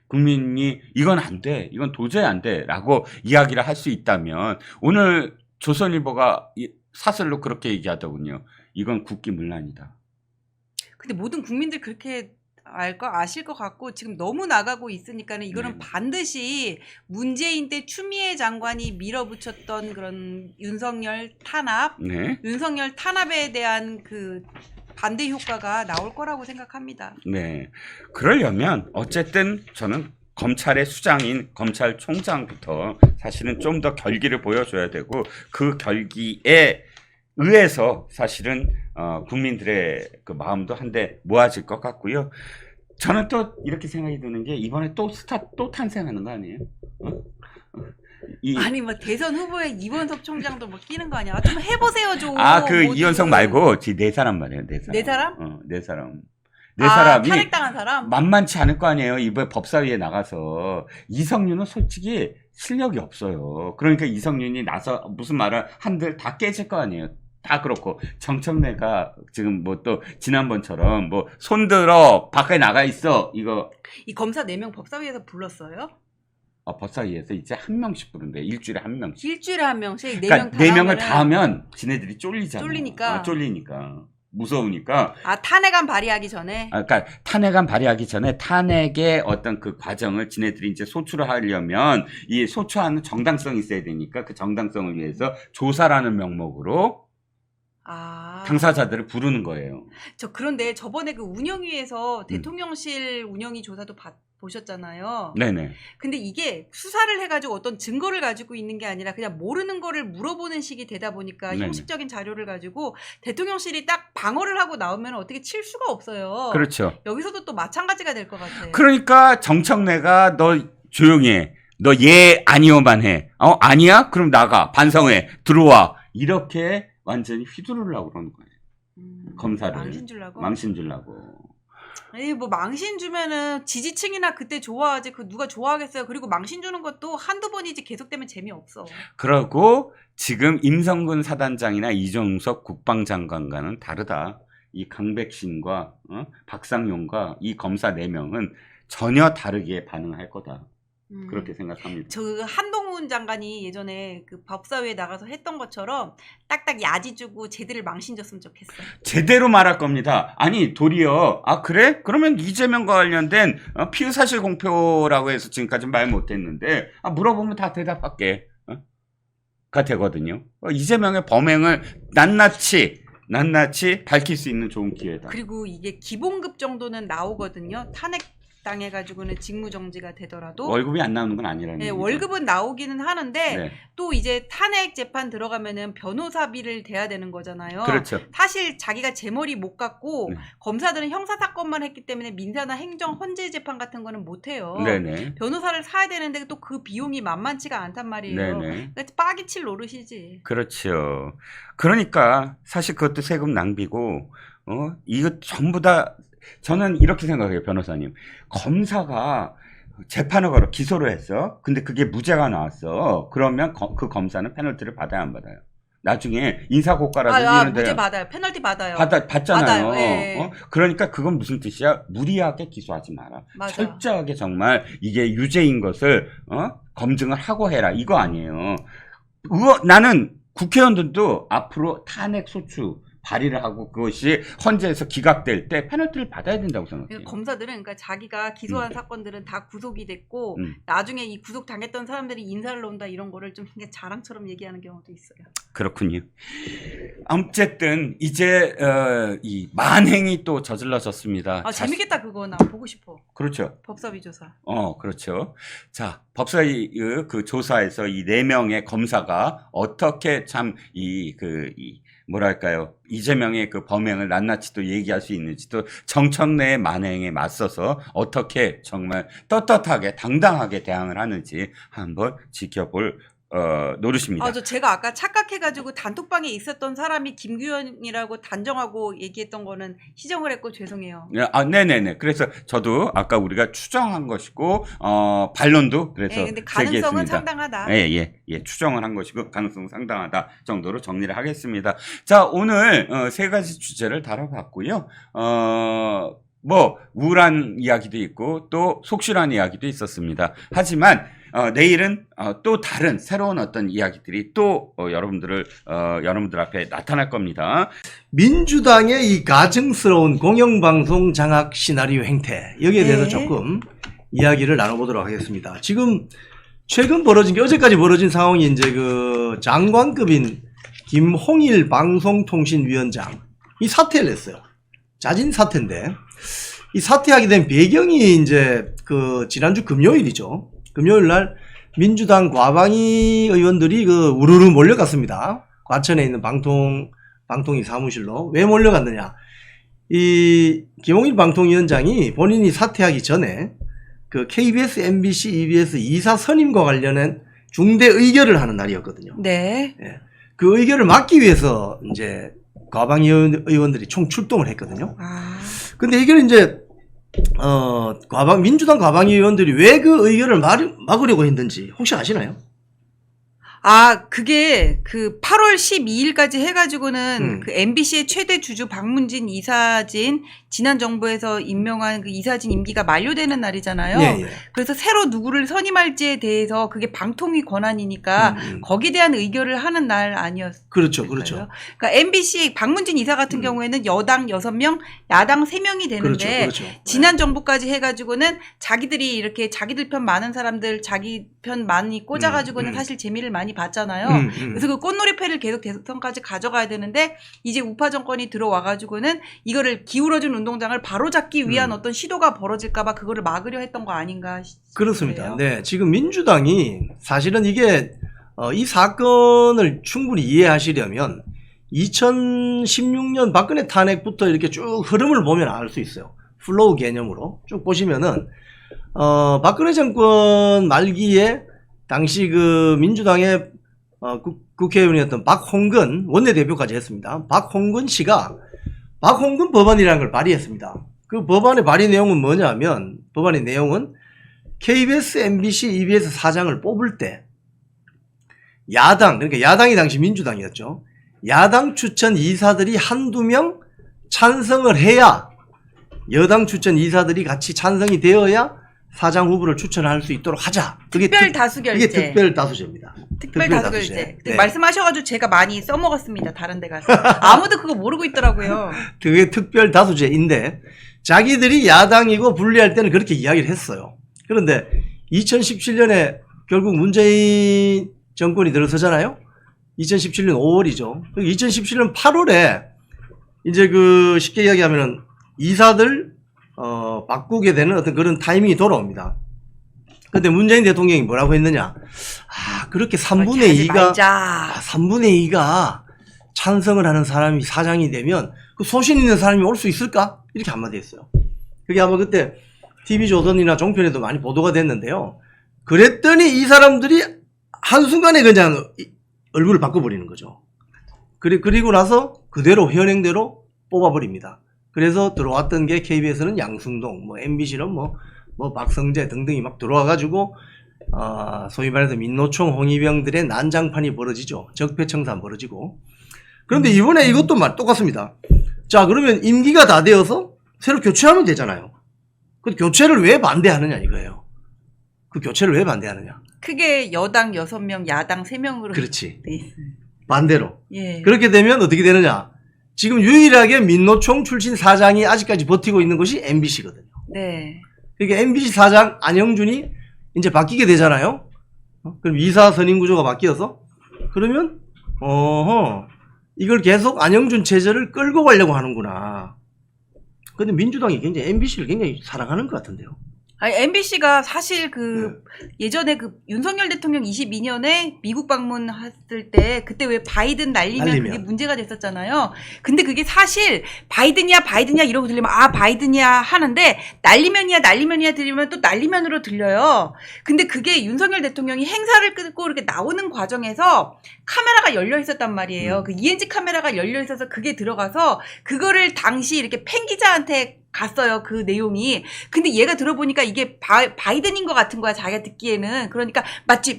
[SPEAKER 3] 국민이 이건 안 돼. 이건 도저히 안 돼. 라고 이야기를 할 수 있다면 오늘 조선일보가 사설로 그렇게 얘기하더군요. 이건 국기문란이다.
[SPEAKER 4] 근데 모든 국민들 그렇게 아실 것 같고 지금 너무 나가고 있으니까는 이거는 반드시 문재인 때 추미애 장관이 밀어붙였던 그런 윤석열 탄압에 대한 그 반대 효과가 나올 거라고 생각합니다.
[SPEAKER 3] 네. 그러려면 어쨌든 저는 검찰의 수장인 검찰총장부터 사실은 좀 더 결기를 보여줘야 되고 그 결기에 의해서 사실은 국민들의 그 마음도 한데 모아질 것 같고요. 저는 또 이렇게 생각이 드는 게 이번에 또 탄생하는 거 아니에요?
[SPEAKER 4] 아니 뭐 대선 후보에 이원석 총장도 뭐 끼는 거 아니야? 좀 해보세요 좀.
[SPEAKER 3] 이원석 말고 네 사람 말이에요. 네 사람? 네 사람. 네 사람이
[SPEAKER 4] 탄핵당한 사람?
[SPEAKER 3] 만만치 않을 거 아니에요. 이번에 법사위에 나가서. 이성윤은 솔직히 실력이 없어요. 그러니까 이성윤이 나서 무슨 말을 한들 다 깨질 거 아니에요. 다 그렇고 정청래가 지금 뭐 또 지난번처럼 뭐 손들어 밖에 나가 있어 이거
[SPEAKER 4] 이 검사 4명 법사위에서 불렀어요?
[SPEAKER 3] 법사위에서 이제 한 명씩 부른대. 일주일에 한 명씩.
[SPEAKER 4] 일주일에 한 명씩 4명
[SPEAKER 3] 그러니까 4명을 다 하면 지네들이 쫄리잖아. 쫄리니까. 무서우니까.
[SPEAKER 4] 탄핵안 발의하기 전에?
[SPEAKER 3] 그러니까 탄핵안 발의하기 전에 탄핵의 어떤 그 과정을 지네들이 이제 소추를 하려면 이 소추하는 정당성이 있어야 되니까 그 정당성을 위해서 조사라는 명목으로 당사자들을 부르는 거예요.
[SPEAKER 4] 그런데 저번에 그 운영위에서 대통령실 운영위 조사도 보셨잖아요.
[SPEAKER 3] 네네.
[SPEAKER 4] 근데 이게 수사를 해가지고 어떤 증거를 가지고 있는 게 아니라 그냥 모르는 거를 물어보는 식이 되다 보니까
[SPEAKER 3] 네네.
[SPEAKER 4] 형식적인 자료를 가지고 대통령실이 딱 방어를 하고 나오면 어떻게 칠 수가 없어요.
[SPEAKER 3] 그렇죠.
[SPEAKER 4] 여기서도 또 마찬가지가 될 것 같아요.
[SPEAKER 3] 그러니까 정청래가 너 조용히 해. 너 아니오만 해. 아니야? 그럼 나가. 반성해. 들어와. 이렇게 완전히 휘두르려고 그러는 거예요. 검사를. 망신 주려고.
[SPEAKER 4] 뭐 망신 주면은 지지층이나 그때 좋아하지. 누가 좋아하겠어요. 그리고 망신 주는 것도 한두 번이지 계속되면 재미없어.
[SPEAKER 3] 그러고 지금 임성근 사단장이나 이종석 국방장관과는 다르다. 이 강백신과 박상용과 이 검사 4명은 전혀 다르게 반응할 거다. 그렇게 생각합니다.
[SPEAKER 4] 저 한동훈 장관이 예전에 그 법사위에 나가서 했던 것처럼 딱딱 야지 주고 쟤들을 망신줬으면 좋겠어.
[SPEAKER 3] 제대로 말할 겁니다. 아니 도리어 그래? 그러면 이재명과 관련된 피의 사실 공표라고 해서 지금까지 말 못했는데 물어보면 다 대답할게. 가 되거든요. 이재명의 범행을 낱낱이 밝힐 수 있는 좋은 기회다.
[SPEAKER 4] 그리고 이게 기본급 정도는 나오거든요. 탄핵 당해가지고는 직무정지가 되더라도
[SPEAKER 3] 월급이 안 나오는 건 아니라는
[SPEAKER 4] 네,
[SPEAKER 3] 얘기죠.
[SPEAKER 4] 월급은 나오기는 하는데
[SPEAKER 3] 네.
[SPEAKER 4] 또 이제 탄핵 재판 들어가면은 변호사비를 대야 되는 거잖아요.
[SPEAKER 3] 그렇죠.
[SPEAKER 4] 사실 자기가 제 머리 못 갖고
[SPEAKER 3] 네.
[SPEAKER 4] 검사들은 형사 사건만 했기 때문에 민사나 행정 헌재 재판 같은 거는 못 해요.
[SPEAKER 3] 네네.
[SPEAKER 4] 변호사를 사야 되는데 또 그 비용이 만만치가 않단 말이에요.
[SPEAKER 3] 네네.
[SPEAKER 4] 그러니까 빠기칠 노릇이지.
[SPEAKER 3] 그렇죠. 그러니까 사실 그것도 세금 낭비고 이거 전부 다 저는 이렇게 생각해요, 변호사님. 검사가 재판을 걸어 기소를 했어. 근데 그게 무죄가 나왔어. 그러면 그 검사는 페널티를 받아야 안 받아요? 나중에 인사고과라든지 이런 데
[SPEAKER 4] 무죄 받아요. 페널티 받아요.
[SPEAKER 3] 받잖아요.
[SPEAKER 4] 받아요. 예.
[SPEAKER 3] 그러니까 그건 무슨 뜻이야? 무리하게 기소하지 마라.
[SPEAKER 4] 맞아요.
[SPEAKER 3] 철저하게 정말 이게 유죄인 것을 검증을 하고 해라. 이거 아니에요. 나는 국회의원들도 앞으로 탄핵 소추 발의를 하고 그것이 헌재에서 기각될 때 페널티를 받아야 된다고 생각해요.
[SPEAKER 4] 그러니까 검사들은 그러니까 자기가 기소한 사건들은 다 구속이 됐고
[SPEAKER 3] 음.
[SPEAKER 4] 나중에 이 구속 당했던 사람들이 인사를 놓는다 이런 거를 좀 그냥 자랑처럼 얘기하는 경우도 있어요.
[SPEAKER 3] 그렇군요. 어쨌든 이제 이 만행이 또 저질러졌습니다.
[SPEAKER 4] 재밌겠다 그거 나 보고 싶어.
[SPEAKER 3] 그렇죠.
[SPEAKER 4] 법사위 조사.
[SPEAKER 3] 그렇죠. 자, 법사위 그 조사에서 이 4명의 검사가 어떻게 참 뭐랄까요. 이재명의 그 범행을 낱낱이 또 얘기할 수 있는지 또 정청래의 만행에 맞서서 어떻게 정말 떳떳하게 당당하게 대항을 하는지 한번 지켜볼 노릇입니다.
[SPEAKER 4] 제가 아까 착각해가지고 단톡방에 있었던 사람이 김규현이라고 단정하고 얘기했던 거는 시정을 했고 죄송해요.
[SPEAKER 3] 네네네. 그래서 저도 아까 우리가 추정한 것이고, 반론도 그래서.
[SPEAKER 4] 네, 근데 가능성은
[SPEAKER 3] 제기했습니다.
[SPEAKER 4] 상당하다.
[SPEAKER 3] 예. 추정을 한 것이고, 가능성은 상당하다 정도로 정리를 하겠습니다. 자, 오늘, 3가지 주제를 다뤄봤고요. 우울한 이야기도 있고, 또 속실한 이야기도 있었습니다. 하지만, 내일은 또 다른 새로운 어떤 이야기들이 또 여러분들 앞에 나타날 겁니다.
[SPEAKER 5] 민주당의 이 가증스러운 공영방송 장악 시나리오 행태 여기에 대해서
[SPEAKER 4] 네.
[SPEAKER 5] 조금 이야기를 나눠보도록 하겠습니다. 지금 최근 벌어진 게 어제까지 벌어진 상황이 이제 그 장관급인 김홍일 방송통신위원장 이 사퇴를 했어요. 자진 사퇴인데 이 사퇴하게 된 배경이 이제 그 지난주 금요일이죠. 금요일 날 민주당 과방위 의원들이 우르르 몰려갔습니다. 과천에 있는 방통위 사무실로. 왜 몰려갔느냐. 이 김홍일 방통위원장이 본인이 사퇴하기 전에 그 KBS, MBC, EBS 이사 선임과 관련한 중대 의결을 하는 날이었거든요.
[SPEAKER 4] 네.
[SPEAKER 5] 예. 그 의결을 막기 위해서 이제 과방위 의원들이 총 출동을 했거든요. 근데 이걸 이제 민주당 과방위 의원들이 왜 그 의결을 막으려고 했는지 혹시 아시나요?
[SPEAKER 4] 그게 그 8월 12일까지 해가지고는 그 MBC의 최대 주주 박문진 이사진 지난 정부에서 임명한 그 이사진 임기가 만료되는 날이잖아요.
[SPEAKER 5] 예.
[SPEAKER 4] 그래서 새로 누구를 선임할지에 대해서 그게 방통위 권한이니까 거기에 대한 의결을 하는 날 아니었어요.
[SPEAKER 5] 그렇죠.
[SPEAKER 4] 그러니까 MBC 박문진 이사 같은 경우에는 여당 6명, 야당 3명이 되는데
[SPEAKER 5] 그렇죠.
[SPEAKER 4] 지난 정부까지 해가지고는 자기들이 이렇게 자기들 편 많은 사람들 자기 편 많이 꽂아가지고는 사실 재미를 많이 봤잖아요. 그래서 그 꽃놀이패를 계속 대선까지 가져가야 되는데 이제 우파 정권이 들어와가지고는 이거를 기울어준 운동장을 바로잡기 위한 어떤 시도가 벌어질까봐 그거를 막으려 했던 거 아닌가 싶어요.
[SPEAKER 5] 그렇습니다. 네, 지금 민주당이 사실은 이게 이 사건을 충분히 이해하시려면 2016년 박근혜 탄핵부터 이렇게 쭉 흐름을 보면 알 수 있어요. 플로우 개념으로 쭉 보시면은 박근혜 정권 말기에 당시 그 민주당의 국회의원이었던 박홍근 원내대표까지 했습니다. 박홍근 씨가 박홍근 법안이라는 걸 발의했습니다. 그 법안의 발의 내용은 뭐냐면 법안의 내용은 KBS, MBC, EBS 사장을 뽑을 때 그러니까 야당이 당시 민주당이었죠. 야당 추천 이사들이 한두 명 찬성을 해야 여당 추천 이사들이 같이 찬성이 되어야 사장 후보를 추천할 수 있도록 하자. 그게
[SPEAKER 4] 특별 다수결제.
[SPEAKER 5] 이게 특별 다수제입니다.
[SPEAKER 4] 특별 다수결제.
[SPEAKER 5] 네.
[SPEAKER 4] 말씀하셔가지고 제가 많이 써먹었습니다. 다른 데 가서. 아무도 그거 모르고 있더라고요.
[SPEAKER 5] 그게 특별 다수제인데 자기들이 야당이고 분리할 때는 그렇게 이야기를 했어요. 그런데 2017년에 결국 문재인 정권이 들어서잖아요. 2017년 5월이죠. 2017년 8월에 이제 그 쉽게 이야기하면은 이사들 바꾸게 되는 어떤 그런 타이밍이 돌아옵니다. 근데 문재인 대통령이 뭐라고 했느냐? 그렇게 3분의 2가 3분의 2가 찬성을 하는 사람이 사장이 되면 그 소신 있는 사람이 올 수 있을까? 이렇게 한마디 했어요. 그게 아마 그때 TV조선이나 종편에도 많이 보도가 됐는데요. 그랬더니 이 사람들이 한순간에 그냥 얼굴을 바꿔버리는 거죠. 그리고 나서 그대로 현행대로 뽑아버립니다. 그래서 들어왔던 게 KBS는 양승동, 뭐 MBC는 뭐 박성재 등등이 막 들어와가지고 소위 말해서 민노총 홍위병들의 난장판이 벌어지죠. 적폐청산 벌어지고. 그런데 이번에 이것도 똑같습니다. 자, 그러면 임기가 다 되어서 새로 교체하면 되잖아요. 그 교체를 왜 반대하느냐 이거예요. 그 교체를 왜 반대하느냐.
[SPEAKER 4] 크게 여당 6명, 야당 3명으로.
[SPEAKER 5] 그렇지.
[SPEAKER 4] 네.
[SPEAKER 5] 반대로.
[SPEAKER 4] 예.
[SPEAKER 5] 그렇게 되면 어떻게 되느냐. 지금 유일하게 민노총 출신 사장이 아직까지 버티고 있는 것이 MBC거든요.
[SPEAKER 4] 네.
[SPEAKER 5] 그러니까 MBC 사장 안영준이 이제 바뀌게 되잖아요. 그럼 이사 선임 구조가 바뀌어서 그러면 이걸 계속 안영준 체제를 끌고 가려고 하는구나. 근데 민주당이 굉장히 MBC를 굉장히 사랑하는 것 같은데요.
[SPEAKER 4] 아니, MBC가 사실 예전에 윤석열 대통령 22년에 미국 방문했을 때 그때 왜 바이든 날리면 그게 문제가 됐었잖아요. 근데 그게 사실 바이든이야 이러고 들리면 바이든이야 하는데 날리면이야 들리면 또 날리면으로 들려요. 근데 그게 윤석열 대통령이 행사를 끊고 이렇게 나오는 과정에서 카메라가 열려 있었단 말이에요. 그 ENG 카메라가 열려 있어서 그게 들어가서 그거를 당시 이렇게 팬 기자한테 갔어요. 그 내용이. 근데 얘가 들어보니까 이게 바이든인 것 같은 거야. 자기가 듣기에는. 그러니까 맞지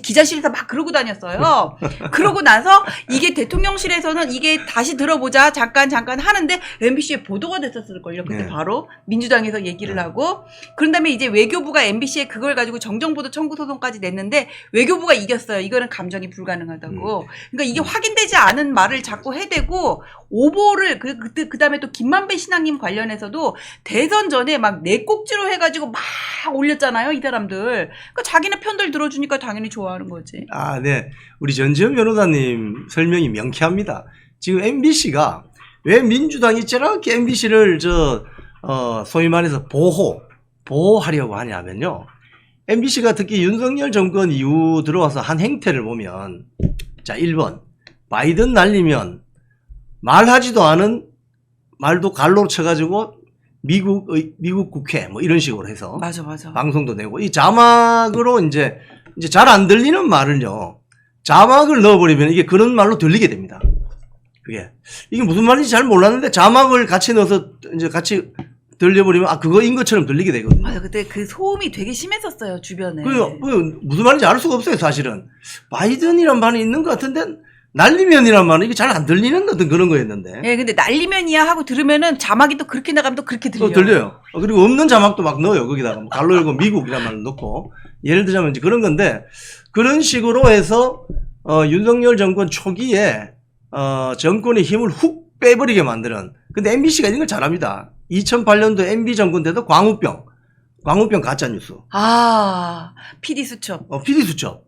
[SPEAKER 4] 기자실에서 막 그러고 다녔어요. 그러고 나서 이게 대통령실에서는 이게 다시 들어보자. 잠깐 하는데 MBC에 보도가 됐었을걸요. 그때
[SPEAKER 5] 네.
[SPEAKER 4] 바로 민주당에서 얘기를 하고. 그런 다음에 이제 외교부가 MBC에 그걸 가지고 정정보도 청구 소송까지 냈는데 외교부가 이겼어요. 이거는 감정이 불가능하다고. 그러니까 이게 확인되지 않은 말을 자꾸 해대고 오보를 그 다음에 또 김만배 신앙님 관련해서도 대선 전에 막 내 꼭지로 해가지고 막 올렸잖아요, 이 사람들. 그러니까 자기네 편들 들어주니까 당연히 좋아하는 거지.
[SPEAKER 5] 네. 우리 전지현 변호사님 설명이 명쾌합니다. 지금 MBC가 왜 민주당이 저렇게 MBC를 소위 말해서 보호하려고 하냐면요. MBC가 특히 윤석열 정권 이후 들어와서 한 행태를 보면, 자, 1번. 바이든 날리면 말하지도 않은 말도 갈로 쳐가지고 미국 국회 뭐 이런 식으로 해서
[SPEAKER 4] 맞아.
[SPEAKER 5] 방송도 내고 이 자막으로 이제 잘 안 들리는 말을요. 자막을 넣어버리면 이게 그런 말로 들리게 됩니다. 이게 무슨 말인지 잘 몰랐는데 자막을 같이 넣어서 이제 같이 들려버리면 그거인 것처럼 들리게 되거든요.
[SPEAKER 4] 맞아. 그때 그 소음이 되게 심했었어요, 주변에.
[SPEAKER 5] 무슨 말인지 알 수가 없어요, 사실은. 바이든이란 말이 있는 것 같은데 날리면이란 말은 이게 잘 안 들리는 어떤 그런 거였는데.
[SPEAKER 4] 예, 근데 날리면이야 하고 들으면은 자막이 또 그렇게 나가면 또 그렇게 들려요.
[SPEAKER 5] 들려요. 그리고 없는 자막도 막 넣어요. 거기다가 갈로 열고 미국이란 말을 넣고. 예를 들자면 이제 그런 건데 그런 식으로 해서 윤석열 정권 초기에 정권의 힘을 훅 빼버리게 만드는. 근데 MBC가 이런 걸 잘합니다. 2008년도 MB 정권 때도 광우병 가짜뉴스.
[SPEAKER 4] PD 수첩.
[SPEAKER 5] PD 수첩.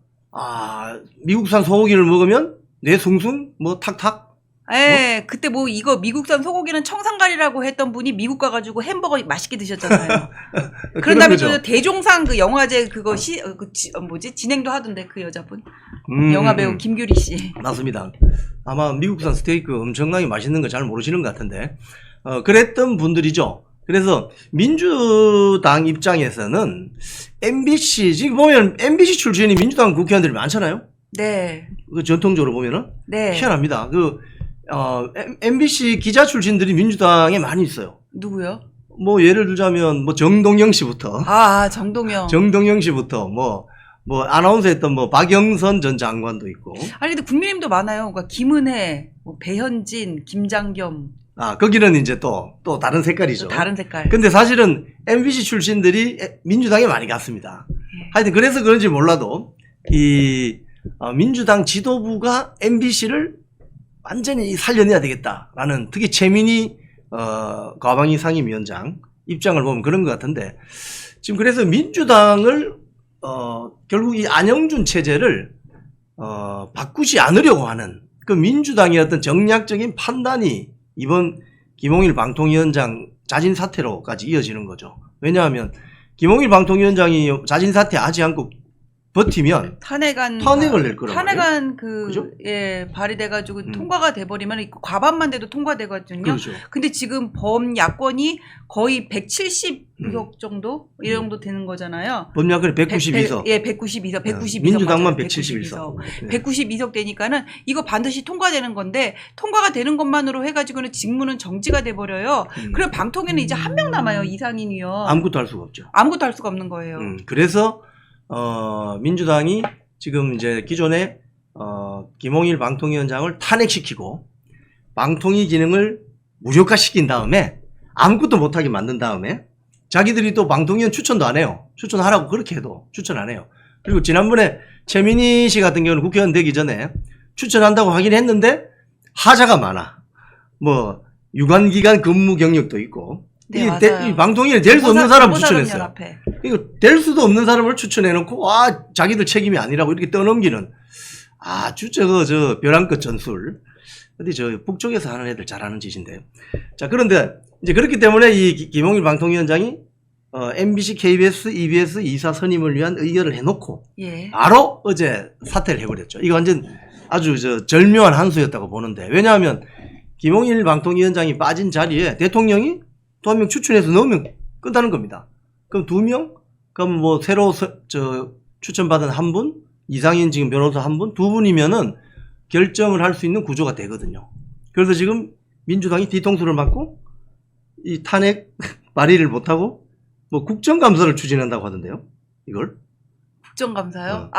[SPEAKER 5] 미국산 소고기를 먹으면 뇌 숭숭 뭐 탁탁.
[SPEAKER 4] 예, 그때 이거 미국산 소고기는 청산가리라고 했던 분이 미국 가가지고 햄버거 맛있게 드셨잖아요. 그런 다음에 또 대종상 그 영화제 그거 진행도 하던데 그 여자분. 영화 배우 김규리 씨.
[SPEAKER 5] 맞습니다. 아마 미국산 스테이크 엄청나게 맛있는 거 잘 모르시는 것 같은데. 그랬던 분들이죠. 그래서 민주당 입장에서는 MBC, 지금 보면 MBC 출신이 민주당 국회의원들이 많잖아요?
[SPEAKER 4] 네.
[SPEAKER 5] 전통적으로 보면은?
[SPEAKER 4] 네.
[SPEAKER 5] 희한합니다. MBC 기자 출신들이 민주당에 많이 있어요.
[SPEAKER 4] 누구요?
[SPEAKER 5] 예를 들자면, 정동영 씨부터. 정동영 씨부터, 아나운서 했던 박영선 전 장관도 있고.
[SPEAKER 4] 근데 국민의힘도 많아요. 그러니까 김은혜, 배현진, 김장겸.
[SPEAKER 5] 거기는 이제 또 다른 색깔이죠.
[SPEAKER 4] 다른 색깔.
[SPEAKER 5] 근데 사실은 MBC 출신들이 민주당에 많이 갔습니다. 하여튼 그래서 그런지 몰라도 민주당 지도부가 MBC를 완전히 살려내야 되겠다라는 특히 최민희 과방위 상임위원장 입장을 보면 그런 것 같은데 지금 그래서 민주당을 결국 이 안영준 체제를 바꾸지 않으려고 하는 그 민주당의 어떤 정략적인 판단이 이번 김홍일 방통위원장 자진 사퇴로까지 이어지는 거죠. 왜냐하면 김홍일 방통위원장이 자진 사퇴하지 않고 버티면 탄핵을 낼 거란
[SPEAKER 4] 탄핵안
[SPEAKER 5] 그죠?
[SPEAKER 4] 발의돼가지고 통과가 돼버리면 과반만 돼도 통과되거든요.
[SPEAKER 5] 그렇죠.
[SPEAKER 4] 근데 지금 범야권이 거의 170석 정도 이 정도 되는 거잖아요.
[SPEAKER 5] 범야권이 192석.
[SPEAKER 4] 192석.
[SPEAKER 5] 민주당만
[SPEAKER 4] 맞아요.
[SPEAKER 5] 171석.
[SPEAKER 4] 192석 되니까는 이거 반드시 통과되는 건데 통과가 되는 것만으로 해가지고는 직무는 정지가 돼버려요. 그럼 방통위는 이제 한 명 남아요. 이상인 위원.
[SPEAKER 5] 아무것도 할 수가 없죠.
[SPEAKER 4] 아무것도 할 수가 없는 거예요.
[SPEAKER 5] 그래서 민주당이 지금 이제 기존에 김홍일 방통위원장을 탄핵시키고 방통위 기능을 무력화시킨 다음에 아무것도 못하게 만든 다음에 자기들이 또 방통위원 추천도 안 해요. 추천하라고 그렇게 해도 추천 안 해요. 그리고 지난번에 최민희 씨 같은 경우는 국회의원 되기 전에 추천한다고 하긴 했는데 하자가 많아. 뭐 유관기관 근무 경력도 있고
[SPEAKER 4] 네,
[SPEAKER 5] 이 방통위에 될 수 없는 사람을 추천했어요.
[SPEAKER 4] 연합회.
[SPEAKER 5] 이거 될 수도 없는 사람을 추천해놓고 자기들 책임이 아니라고 이렇게 떠넘기는 아주 저 벼랑끝 전술. 어디 저 북쪽에서 하는 애들 잘하는 짓인데요. 자, 그런데 이제 그렇기 때문에 이 김홍일 방통위원장이 MBC, KBS, EBS 이사 선임을 위한 의결을 해놓고 바로 어제 사퇴를 해버렸죠. 이거 완전 아주 절묘한 한 수였다고 보는데 왜냐하면 김홍일 방통위원장이 빠진 자리에 대통령이 또 한 명 추천해서 넣으면 끝나는 겁니다. 그럼 2명? 그럼 뭐 새로 추천받은 1분? 이상인 지금 변호사 1분? 2분이면은 결정을 할 수 있는 구조가 되거든요. 그래서 지금 민주당이 뒤통수를 맞고 이 탄핵 발의를 못하고 뭐 국정감사를 추진한다고 하던데요. 이걸?
[SPEAKER 4] 국정감사요?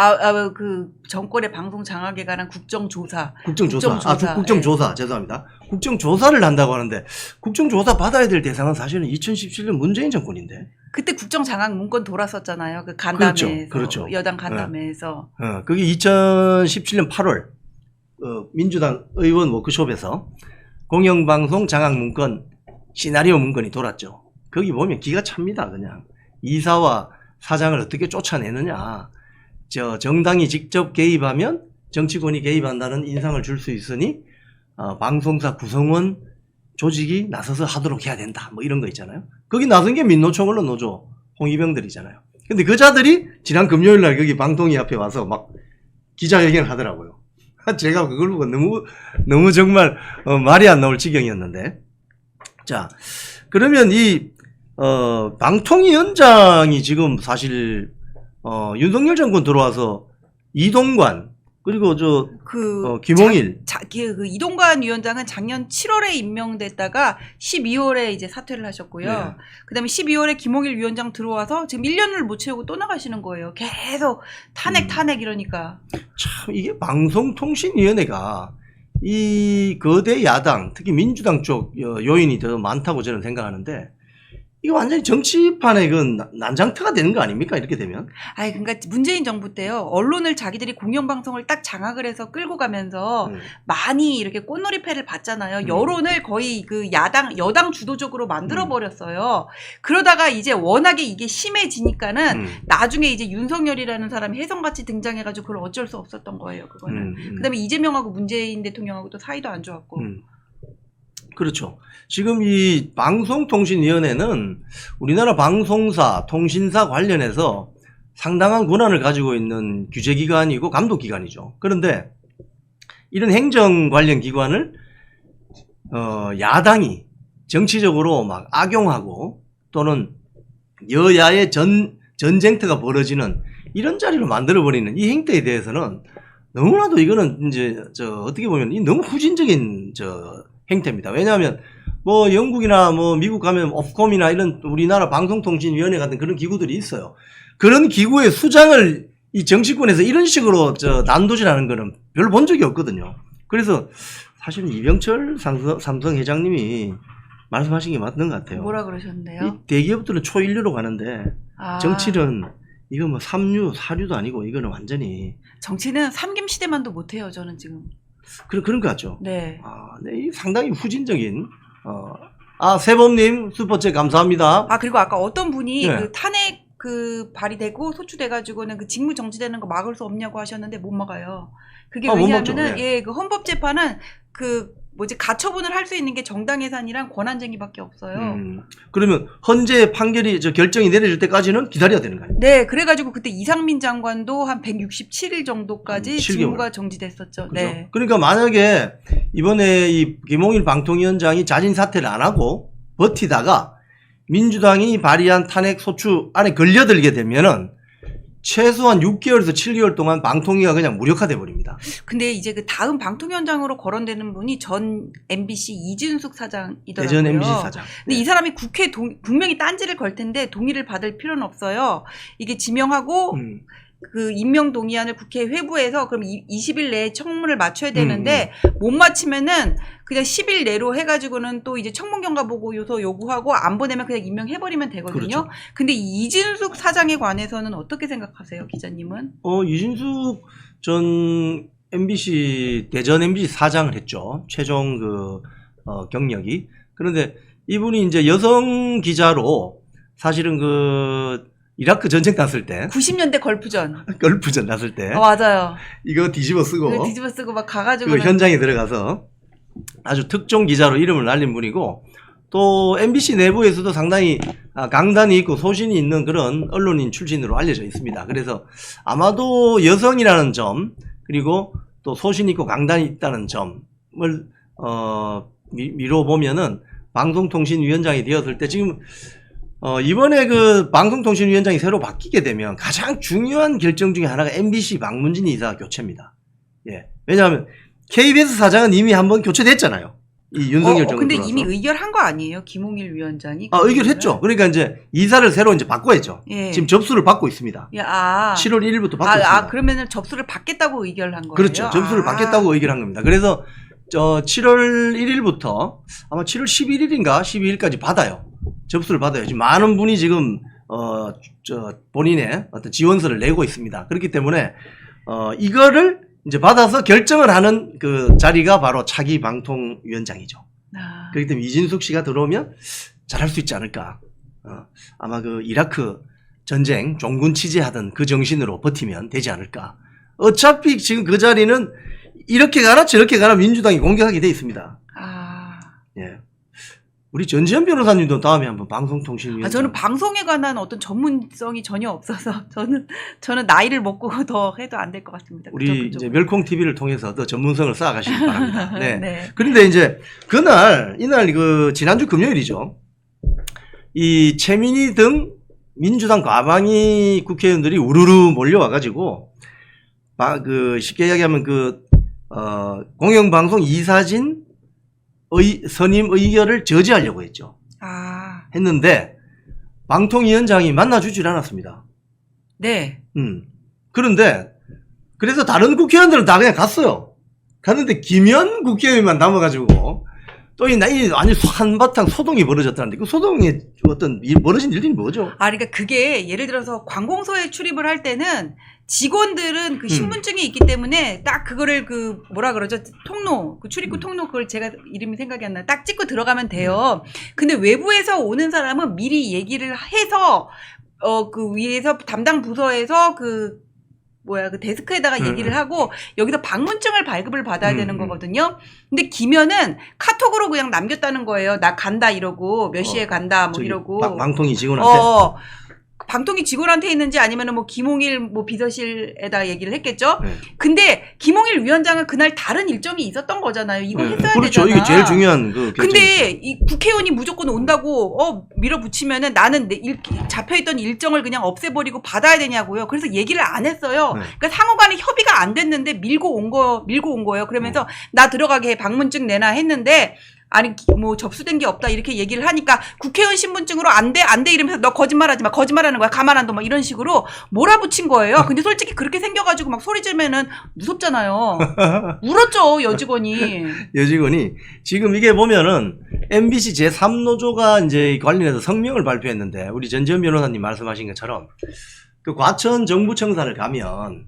[SPEAKER 4] 그 정권의 방송 장악에 관한 국정조사.
[SPEAKER 5] 국정조사. 죄송합니다. 국정조사를 한다고 하는데 국정조사 받아야 될 대상은 사실은 2017년 문재인 정권인데.
[SPEAKER 4] 그때 국정장악 문건 돌았었잖아요. 그 간담회에서.
[SPEAKER 5] 그렇죠.
[SPEAKER 4] 여당 간담회에서.
[SPEAKER 5] 그게 2017년 8월 민주당 의원 워크숍에서 공영방송 장악 문건 시나리오 문건이 돌았죠. 거기 보면 기가 찹니다. 그냥 이사와 사장을 어떻게 쫓아내느냐. 정당이 직접 개입하면 정치권이 개입한다는 인상을 줄 수 있으니 방송사 구성원 조직이 나서서 하도록 해야 된다. 뭐 이런 거 있잖아요. 거기 나선 게 민노총 언론노조 홍위병들이잖아요. 근데 그 자들이 지난 금요일 날 거기 방통위 앞에 와서 막 기자회견을 하더라고요. 제가 그걸 보고 너무 정말 말이 안 나올 지경이었는데. 자, 그러면 방통위원장이 지금 사실 윤석열 정권 들어와서 이동관 그리고 김홍일
[SPEAKER 4] 그 이동관 위원장은 작년 7월에 임명됐다가 12월에 이제 사퇴를 하셨고요.
[SPEAKER 5] 네.
[SPEAKER 4] 그다음에 12월에 김홍일 위원장 들어와서 지금 1년을 못 채우고 또 나가시는 거예요. 계속 탄핵 이러니까.
[SPEAKER 5] 참 이게 방송통신위원회가 이 거대 야당 특히 민주당 쪽 요인이 더 많다고 저는 생각하는데 이거 완전히 정치판의 그 난장터가 되는 거 아닙니까? 이렇게 되면.
[SPEAKER 4] 그러니까 문재인 정부 때요. 언론을 자기들이 공영방송을 딱 장악을 해서 끌고 가면서 많이 이렇게 꽃놀이패를 봤잖아요. 여론을 거의 그 여당 주도적으로 만들어 버렸어요. 그러다가 이제 워낙에 이게 심해지니까는 나중에 이제 윤석열이라는 사람이 혜성같이 등장해가지고 그걸 어쩔 수 없었던 거예요. 그거는. 그다음에 이재명하고 문재인 대통령하고 또 사이도 안 좋았고.
[SPEAKER 5] 그렇죠. 지금 이 방송통신위원회는 우리나라 방송사, 통신사 관련해서 상당한 권한을 가지고 있는 규제기관이고 감독기관이죠. 그런데 이런 행정 관련 기관을 야당이 정치적으로 막 악용하고 또는 여야의 전쟁터가 벌어지는 이런 자리로 만들어버리는 이 행태에 대해서는 너무나도 이거는 이제 어떻게 보면 너무 후진적인 행태입니다. 왜냐하면 뭐 영국이나 뭐 미국 가면 오프콤이나 이런 우리나라 방송통신위원회 같은 그런 기구들이 있어요. 그런 기구의 수장을 이 정치권에서 이런 식으로 난도질하는 거는 별로 본 적이 없거든요. 그래서 사실은 이병철 삼성 회장님이 말씀하신 게 맞는 것 같아요.
[SPEAKER 4] 뭐라
[SPEAKER 5] 이
[SPEAKER 4] 그러셨는데요?
[SPEAKER 5] 대기업들은 초일류로 가는데
[SPEAKER 4] 아,
[SPEAKER 5] 정치는 이거 뭐 3류, 4류도 아니고 이거는 완전히
[SPEAKER 4] 정치는 삼김 시대만도 못해요. 저는 지금.
[SPEAKER 5] 그런 것 같죠.
[SPEAKER 4] 네.
[SPEAKER 5] 네, 이 상당히 후진적인. 세범님 슈퍼챗 감사합니다.
[SPEAKER 4] 아 그리고 아까 어떤 분이
[SPEAKER 5] 네.
[SPEAKER 4] 그 탄핵 그 발의되고 소추돼가지고는 그 직무 정지되는 거 막을 수 없냐고 하셨는데 못 막아요. 그게
[SPEAKER 5] 못
[SPEAKER 4] 왜냐하면은
[SPEAKER 5] 막죠. 네.
[SPEAKER 4] 그 헌법재판은 그 뭐지 가처분을 할 수 있는 게 정당 해산이랑 권한쟁의밖에 없어요.
[SPEAKER 5] 그러면 헌재 판결이 결정이 내려질 때까지는 기다려야 되는 거 아니에요?
[SPEAKER 4] 네, 그래가지고 그때 이상민 장관도 한 167일 정도까지
[SPEAKER 5] 7개월.
[SPEAKER 4] 직무가 정지됐었죠.
[SPEAKER 5] 그죠?
[SPEAKER 4] 네.
[SPEAKER 5] 그러니까 만약에 이번에 이 김홍일 방통위원장이 자진 사퇴를 안 하고 버티다가 민주당이 발의한 탄핵 소추 안에 걸려들게 되면은 최소한 6개월에서 7개월 동안 방통위가 그냥 무력화돼 버립니다.
[SPEAKER 4] 근데 이제 그 다음 방통위원장으로 거론되는 분이 전 MBC 이준숙 사장이더라고요.
[SPEAKER 5] 대전 MBC 사장.
[SPEAKER 4] 근데 이 사람이 국회에 분명히 딴지를 걸 텐데 동의를 받을 필요는 없어요. 이게 지명하고 그 임명 동의안을 국회에 회부해서 그럼 20일 내에 청문을 맞춰야 되는데 못 맞히면은 그냥 10일 내로 해가지고는 또 이제 청문 경과 보고 요소 요구하고 안 보내면 그냥 임명해버리면 되거든요.
[SPEAKER 5] 그렇죠.
[SPEAKER 4] 근데 이 이준숙 사장에 관해서는 어떻게 생각하세요, 기자님은?
[SPEAKER 5] 이준숙 전 MBC 대전 MBC 사장을 했죠. 최종 경력이. 그런데 이분이 이제 여성 기자로 사실은 이라크 전쟁 났을 때
[SPEAKER 4] 90년대 걸프전.
[SPEAKER 5] 걸프전 났을 때
[SPEAKER 4] 맞아요.
[SPEAKER 5] 이거 뒤집어 쓰고
[SPEAKER 4] 그 뒤집어 쓰고 막 가가지고
[SPEAKER 5] 그 현장에 들어가서 아주 특종 기자로 이름을 날린 분이고 또 MBC 내부에서도 상당히 강단이 있고 소신이 있는 그런 언론인 출신으로 알려져 있습니다. 그래서 아마도 여성이라는 점 그리고 또 소신 있고 강단이 있다는 점을 미뤄 보면은 방송통신위원장이 되었을 때 지금 이번에 그 방송통신위원장이 새로 바뀌게 되면 가장 중요한 결정 중에 하나가 MBC 박문진 이사 교체입니다. 예. 왜냐하면 KBS 사장은 이미 한번 교체됐잖아요. 이 윤석열 정부
[SPEAKER 4] 근데
[SPEAKER 5] 들어와서.
[SPEAKER 4] 이미 의결한 거 아니에요? 김홍일 위원장이?
[SPEAKER 5] 의결했죠. 그러니까 이제 이사를 새로 이제 바꿔야죠.
[SPEAKER 4] 예.
[SPEAKER 5] 지금 접수를 받고 있습니다. 7월 1일부터 받고 있습니다.
[SPEAKER 4] 그러면은 접수를 받겠다고 의결한 거예요?
[SPEAKER 5] 그렇죠. 접수를 받겠다고 의결한 겁니다. 그래서 7월 1일부터 아마 7월 11일인가 12일까지 받아요. 접수를 받아요. 지금 많은 분이 지금 본인의 어떤 지원서를 내고 있습니다. 그렇기 때문에 이거를 이제 받아서 결정을 하는 그 자리가 바로 차기 방통위원장이죠. 그렇기 때문에 이진숙 씨가 들어오면 잘할 수 있지 않을까. 아마 그 이라크 전쟁 종군 취재하던 그 정신으로 버티면 되지 않을까. 어차피 지금 그 자리는 이렇게 가라 저렇게 가라 민주당이 공격하게 돼 있습니다. 예. 우리 전지현 변호사님도 다음에 한번 방송통신위원장.
[SPEAKER 4] 저는 방송에 관한 어떤 전문성이 전혀 없어서 저는 나이를 먹고 더 해도 안 될 것 같습니다.
[SPEAKER 5] 우리 이제 멸콩 TV를 통해서 더 전문성을 쌓아가시기 바랍니다. 네.
[SPEAKER 4] 네.
[SPEAKER 5] 그런데 이제 이날 지난주 금요일이죠. 이 최민희 등 민주당 과방위 국회의원들이 우르르 몰려와가지고 쉽게 이야기하면 공영방송 이사진 선임 의결을 저지하려고 했죠. 했는데 방통위원장이 만나주질 않았습니다.
[SPEAKER 4] 네.
[SPEAKER 5] 그런데 그래서 다른 국회의원들은 다 그냥 갔어요. 갔는데 김현 국회의원만 남아가지고 또 아니 한바탕 소동이 벌어졌다는데 그 소동에 어떤 벌어진 일들이 뭐죠?
[SPEAKER 4] 그러니까 그게 예를 들어서 관공서에 출입을 할 때는 직원들은 그 신분증이 있기 때문에 딱 그거를 통로, 출입구 통로 그걸 제가 이름이 생각이 안 나요. 딱 찍고 들어가면 돼요. 근데 외부에서 오는 사람은 미리 얘기를 해서 그 위에서 담당 부서에서 그 데스크에다가 얘기를 하고 여기서 방문증을 발급을 받아야 되는 거거든요. 근데 김현은 카톡으로 그냥 남겼다는 거예요. 나 간다 이러고 몇 시에 간다 이러고.
[SPEAKER 5] 방통위 직원한테.
[SPEAKER 4] 방통위 직원한테 있는지 아니면은 김홍일 비서실에다 얘기를 했겠죠.
[SPEAKER 5] 네.
[SPEAKER 4] 근데 김홍일 위원장은 그날 다른 일정이 있었던 거잖아요. 이거 했어야
[SPEAKER 5] 그렇죠.
[SPEAKER 4] 되잖아.
[SPEAKER 5] 이게 제일 중요한 결정이죠.
[SPEAKER 4] 근데 이 국회의원이 무조건 온다고 밀어붙이면은 나는 잡혀있던 일정을 그냥 없애버리고 받아야 되냐고요. 그래서 얘기를 안 했어요.
[SPEAKER 5] 네.
[SPEAKER 4] 그러니까 상호간에 협의가 안 됐는데 밀고 온 거예요. 그러면서 나 들어가게 해 방문증 내놔 했는데 아니 뭐 접수된 게 없다 이렇게 얘기를 하니까 국회의원 신분증으로 안 돼 이러면서 너 거짓말하지 마 거짓말하는 거야 가만 안 둬 막 이런 식으로 몰아붙인 거예요. 근데 솔직히 그렇게 생겨가지고 막 소리 지르면은 무섭잖아요. 울었죠 여직원이.
[SPEAKER 5] 여직원이 지금 이게 보면은 MBC 제3노조가 이제 관련해서 성명을 발표했는데 우리 전지현 변호사님 말씀하신 것처럼 그 과천 정부청사를 가면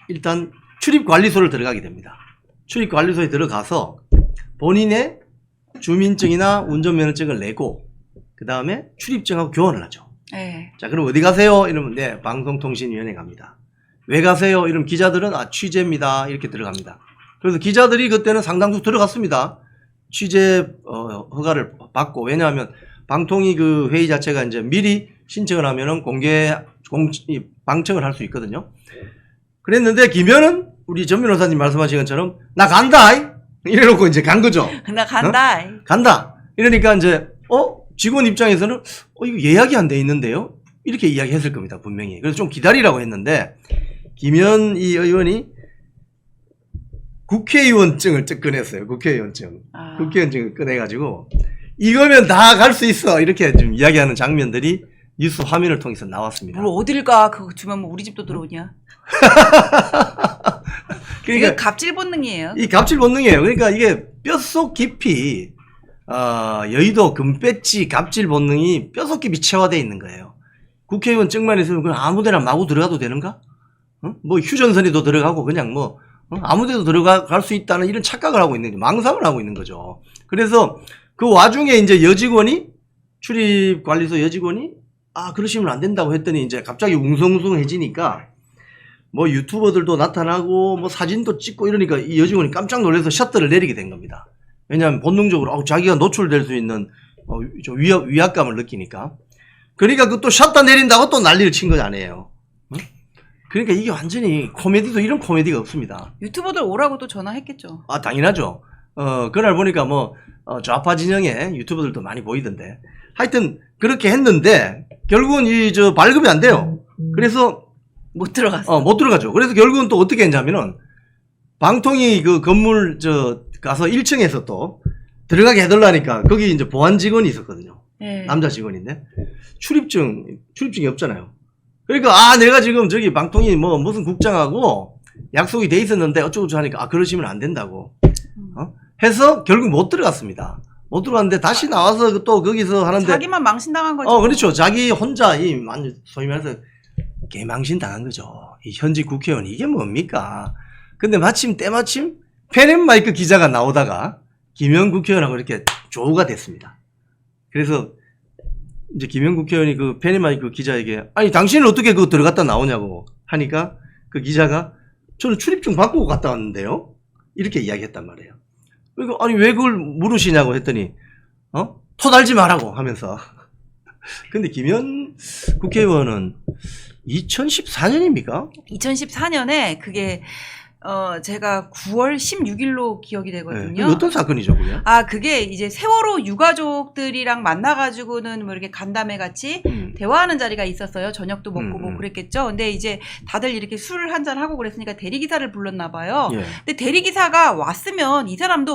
[SPEAKER 5] 일단 출입관리소를 들어가게 됩니다. 출입관리소에 들어가서 본인의 주민증이나 운전면허증을 내고 그 다음에 출입증하고 교환을 하죠.
[SPEAKER 4] 네.
[SPEAKER 5] 자, 그럼 어디 가세요? 이러면 네, 방송통신위원회 갑니다. 왜 가세요? 이러면 기자들은 취재입니다. 이렇게 들어갑니다. 그래서 기자들이 그때는 상당수 들어갔습니다. 취재 허가를 받고 왜냐하면 방통위 그 회의 자체가 이제 미리 신청을 하면은 방청을 할 수 있거든요. 그랬는데 김현은 우리 전 변호사님 말씀하신 것처럼 나 간다 이래놓고 이제 간 거죠.
[SPEAKER 4] 나 간다.
[SPEAKER 5] 간다. 이러니까 이제 직원 입장에서는 이거 예약이 안 돼 있는데요. 이렇게 이야기했을 겁니다 분명히. 그래서 좀 기다리라고 했는데 김현 이 의원이 국회의원증을 꺼냈어요. 국회의원증. 국회의원증을 꺼내가지고 이거면 다 갈 수 있어 이렇게 좀 이야기하는 장면들이 뉴스 화면을 통해서 나왔습니다.
[SPEAKER 4] 뭘 어딜 가 그거 주면 뭐 우리 집도 들어오냐.
[SPEAKER 5] 그러니까
[SPEAKER 4] 이게 갑질 본능이에요.
[SPEAKER 5] 이 갑질 본능이에요. 그러니까 이게 뼛속 깊이 여의도 금배지 갑질 본능이 뼛속 깊이 체화되어 있는 거예요. 국회의원증만 있으면 그냥 아무데나 마구 들어가도 되는가? 뭐 휴전선에도 들어가고 그냥 뭐 아무데도 들어갈 수 있다는 이런 착각을 하고 있는 거죠. 망상을 하고 있는 거죠. 그래서 그 와중에 이제 여직원이 출입관리소 여직원이 그러시면 안 된다고 했더니 이제 갑자기 웅성웅성해지니까 뭐 유튜버들도 나타나고 뭐 사진도 찍고 이러니까 이 여직원이 깜짝 놀라서 셔터를 내리게 된 겁니다. 왜냐하면 본능적으로 자기가 노출될 수 있는 좀 위압감을 느끼니까. 그러니까 그 또 셔터 내린다고 또 난리를 친 거 아니에요. 그러니까 이게 완전히 코미디도 이런 코미디가 없습니다.
[SPEAKER 4] 유튜버들 오라고 또 전화했겠죠.
[SPEAKER 5] 당연하죠. 그날 보니까 뭐 좌파 진영의 유튜버들도 많이 보이던데. 하여튼 그렇게 했는데 결국은 발급이 안 돼요. 그래서
[SPEAKER 4] 못 들어갔어.
[SPEAKER 5] 못 들어가죠. 그래서 결국은 또 어떻게 했냐면은 방통위 그 건물 가서 1층에서 또 들어가게 해달라니까 거기 이제 보안 직원이 있었거든요.
[SPEAKER 4] 네.
[SPEAKER 5] 남자 직원인데 출입증이 없잖아요. 그러니까 내가 지금 저기 방통위 뭐 무슨 국장하고 약속이 돼 있었는데 어쩌고저쩌고 하니까 그러시면 안 된다고 해서 결국 못 들어갔습니다. 못 들어갔는데 다시 나와서 또 거기서 하는데
[SPEAKER 4] 자기만 망신당한 거죠.
[SPEAKER 5] 그렇죠. 자기 혼자 소위 말해서 개망신 당한 거죠. 이 현직 국회의원 이게 뭡니까? 근데 때마침 펜앤마이크 기자가 나오다가 김현 국회의원하고 이렇게 조우가 됐습니다. 그래서 이제 김현 국회의원이 그 펜앤마이크 기자에게 당신은 어떻게 그거 들어갔다 나오냐고 하니까 그 기자가 저는 출입증 바꾸고 갔다 왔는데요. 이렇게 이야기했단 말이에요. 그러니까 왜 그걸 물으시냐고 했더니 토달지 말라고 하면서 근데 김현 국회의원은 2014년입니까?
[SPEAKER 4] 2014년에 그게 제가 9월 16일로 기억이 되거든요.
[SPEAKER 5] 어떤 사건이죠, 그게?
[SPEAKER 4] 그게 이제 세월호 유가족들이랑 만나가지고는 뭐 이렇게 간담회 같이 대화하는 자리가 있었어요. 저녁도 먹고 뭐 그랬겠죠. 근데 이제 다들 이렇게 술 한잔 하고 그랬으니까 대리기사를 불렀나 봐요.
[SPEAKER 5] 예.
[SPEAKER 4] 근데 대리기사가 왔으면 이 사람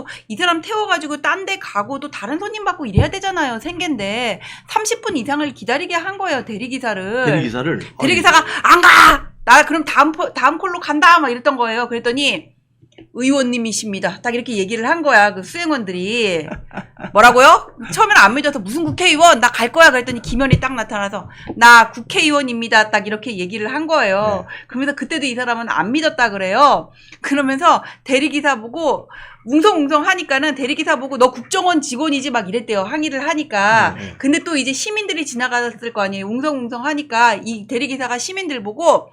[SPEAKER 4] 태워가지고 딴 데 가고 또 다른 손님 받고 이래야 되잖아요. 생계인데 30분 이상을 기다리게 한 거예요. 대리기사를. 대리기사가 안 가! 나 그럼 다음 콜로 간다 막 이랬던 거예요. 그랬더니 의원님이십니다. 딱 이렇게 얘기를 한 거야. 그 수행원들이 뭐라고요? 처음에는 안 믿어서 무슨 국회의원 나 갈 거야 그랬더니 김현이 딱 나타나서 나 국회의원입니다. 딱 이렇게 얘기를 한 거예요.
[SPEAKER 5] 네.
[SPEAKER 4] 그러면서 그때도 이 사람은 안 믿었다 그래요. 그러면서 대리기사 보고 웅성웅성 하니까는 대리기사 보고 너 국정원 직원이지 막 이랬대요. 항의를 하니까.
[SPEAKER 5] 네.
[SPEAKER 4] 근데 또 이제 시민들이 지나갔을 거 아니에요. 웅성웅성 하니까 이 대리기사가 시민들 보고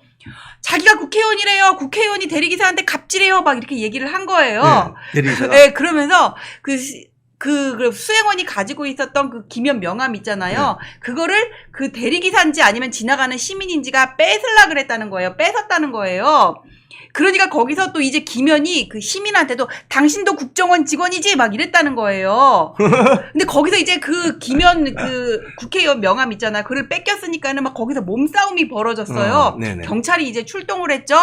[SPEAKER 4] 자기가 국회의원이래요. 국회의원이 대리기사한테 갑질해요. 막 이렇게 얘기를 한 거예요.
[SPEAKER 5] 네, 대리기사가.
[SPEAKER 4] 네, 그러면서 그 수행원이 가지고 있었던 그 기면 명함 있잖아요. 그거를 그 대리기사인지 아니면 지나가는 시민인지가 뺏으려 그랬다는 거예요. 뺏었다는 거예요. 그러니까 거기서 또 이제 김현이 그 시민한테도 당신도 국정원 직원이지 막 이랬다는 거예요. 근데 거기서 이제 그 김현 그 국회의원 명함 있잖아요. 그걸 뺏겼으니까는 막 거기서 몸싸움이 벌어졌어요.
[SPEAKER 5] 네네.
[SPEAKER 4] 경찰이 이제 출동을 했죠.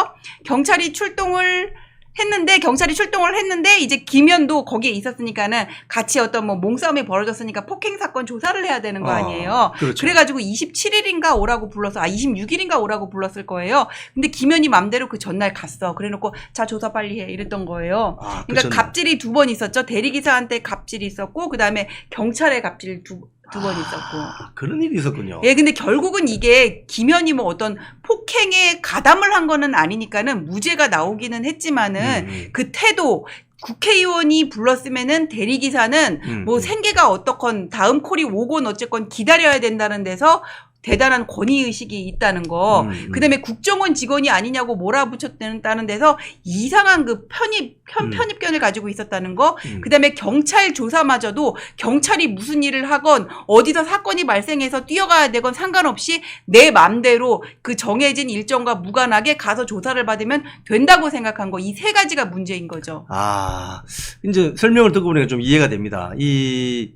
[SPEAKER 4] 경찰이 출동을 했는데 경찰이 출동을 했는데 이제 김현도 거기에 있었으니까는 같이 어떤 뭐 몸싸움이 벌어졌으니까 폭행 사건 조사를 해야 되는 거 아니에요.
[SPEAKER 5] 그렇죠.
[SPEAKER 4] 그래가지고 27일인가 오라고 불러서 26일인가 오라고 불렀을 거예요. 근데 김현이 맘대로 그 전날 갔어. 그래놓고 자 조사 빨리 해 이랬던 거예요.
[SPEAKER 5] 아,
[SPEAKER 4] 그러니까
[SPEAKER 5] 그렇죠.
[SPEAKER 4] 갑질이 2번 있었죠. 대리기사한테 갑질이 있었고 그 다음에 경찰에 갑질 두 번 있었고.
[SPEAKER 5] 그런 일이 있었군요.
[SPEAKER 4] 예, 근데 결국은 이게 김현이 뭐 어떤 폭행에 가담을 한 거는 아니니까는 무죄가 나오기는 했지만은 그 태도 국회의원이 불렀으면은 대리기사는 뭐 생계가 어떻건 다음 콜이 오건 어쨌건 기다려야 된다는 데서 대단한 권위의식이 있다는 거. 그다음에 국정원 직원이 아니냐고 몰아붙였다는 데서 이상한 그 편입견을 가지고 있었다는 거. 그다음에 경찰 조사마저도 경찰이 무슨 일을 하건 어디서 사건이 발생해서 뛰어가야 되건 상관없이 내 맘대로 그 정해진 일정과 무관하게 가서 조사를 받으면 된다고 생각한 거. 이 세 가지가 문제인 거죠.
[SPEAKER 5] 아, 이제 설명을 듣고 보니까 좀 이해가 됩니다. 이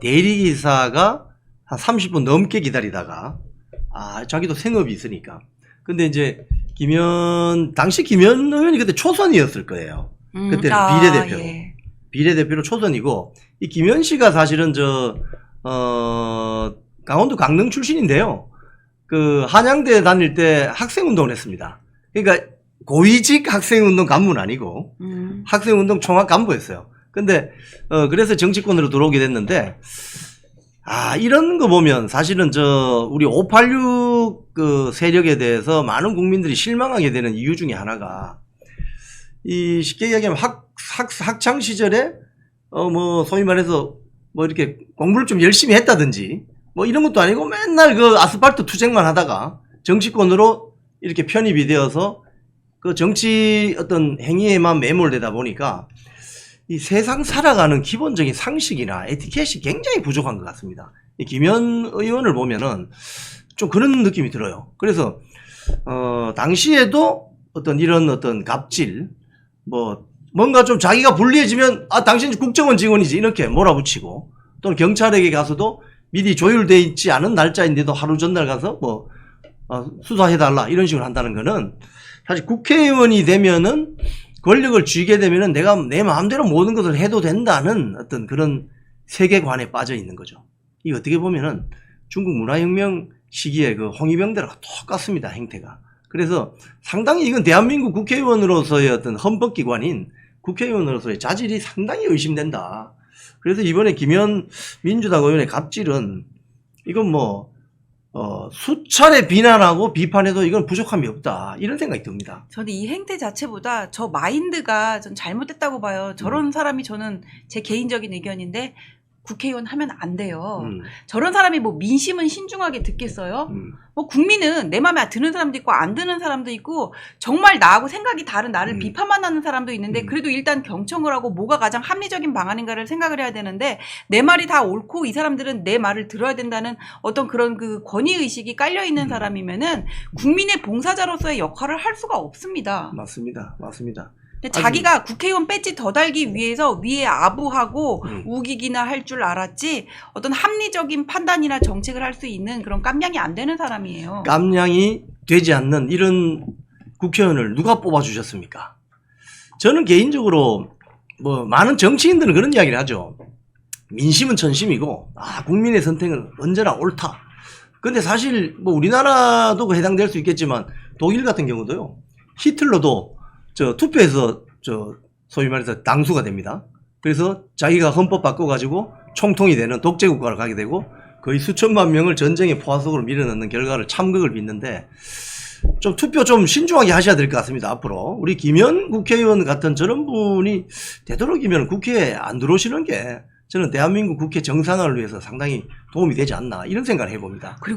[SPEAKER 5] 대리기사가 한 30분 넘게 기다리다가 자기도 생업이 있으니까. 근데 이제 당시 김현 의원이 그때 초선이었을 거예요. 그때는 비례대표로.
[SPEAKER 4] 예.
[SPEAKER 5] 비례대표로 초선이고, 이 김현 씨가 사실은 강원도 강릉 출신인데요. 그 한양대 다닐 때 학생운동을 했습니다. 그러니까 고위직 학생운동 간부는 아니고 학생운동 총학 간부였어요. 근데 그래서 정치권으로 들어오게 됐는데, 이런 거 보면 사실은 우리 586 그 세력에 대해서 많은 국민들이 실망하게 되는 이유 중에 하나가, 이 쉽게 이야기하면 학창 시절에 뭐 소위 말해서 뭐 이렇게 공부를 좀 열심히 했다든지 뭐 이런 것도 아니고 맨날 그 아스팔트 투쟁만 하다가 정치권으로 이렇게 편입이 되어서 그 정치 어떤 행위에만 매몰되다 보니까 이 세상 살아가는 기본적인 상식이나 에티켓이 굉장히 부족한 것 같습니다. 이 김현 의원을 보면은 좀 그런 느낌이 들어요. 그래서 당시에도 이런 갑질, 뭔가 좀 자기가 불리해지면 당신 국정원 직원이지 이렇게 몰아붙이고, 또는 경찰에게 가서도 미리 조율돼 있지 않은 날짜인데도 하루 전날 가서 수사해달라 이런 식으로 한다는 거는, 사실 국회의원이 되면은 권력을 쥐게 되면은 내가 내 마음대로 모든 것을 해도 된다는 어떤 그런 세계관에 빠져 있는 거죠. 이 어떻게 보면은 중국 문화혁명 시기에 그 홍위병들하고 똑같습니다, 행태가. 그래서 상당히 이건 대한민국 국회의원으로서의 어떤 헌법기관인 국회의원으로서의 자질이 상당히 의심된다. 그래서 이번에 김현 민주당 의원의 갑질은 이건 수차례 비난하고 비판해도 이건 부족함이 없다, 이런 생각이 듭니다.
[SPEAKER 4] 저는 이 행태 자체보다 저 마인드가 전 잘못됐다고 봐요. 저런 사람이, 저는 제 개인적인 의견인데 국회의원 하면 안 돼요. 저런 사람이 뭐 민심은 신중하게 듣겠어요? 뭐 국민은 내 마음에 드는 사람도 있고 안 드는 사람도 있고 정말 나하고 생각이 다른 나를 비판만 하는 사람도 있는데 그래도 일단 경청을 하고 뭐가 가장 합리적인 방안인가를 생각을 해야 되는데, 내 말이 다 옳고 이 사람들은 내 말을 들어야 된다는 어떤 그런 그 권위의식이 깔려있는 사람이면은 국민의 봉사자로서의 역할을 할 수가 없습니다.
[SPEAKER 5] 맞습니다.
[SPEAKER 4] 근데 자기가 국회의원 배지 더 달기 위해서 위에 아부하고 우기기나 할 줄 알았지 어떤 합리적인 판단이나 정책을 할 수 있는 그런 깜냥이 안 되는 사람이에요.
[SPEAKER 5] 깜냥이 되지 않는 이런 국회의원을 누가 뽑아주셨습니까? 저는 개인적으로 많은 정치인들은 그런 이야기를 하죠. 민심은 천심이고 국민의 선택은 언제나 옳다. 근데 사실 우리나라도 해당될 수 있겠지만 독일 같은 경우도요, 히틀러도 투표에서 소위 말해서 당수가 됩니다. 그래서 자기가 헌법 바꿔가지고 총통이 되는 독재국가를 가게 되고 거의 수천만 명을 전쟁의 포화속으로 밀어넣는 결과를 참극을 빚는데, 좀 투표 좀 신중하게 하셔야 될 것 같습니다. 앞으로 우리 김현 국회의원 같은 저런 분이 되도록이면 국회에 안 들어오시는 게 저는 대한민국 국회 정상화를 위해서 상당히 도움이 되지 않나, 이런 생각을 해봅니다.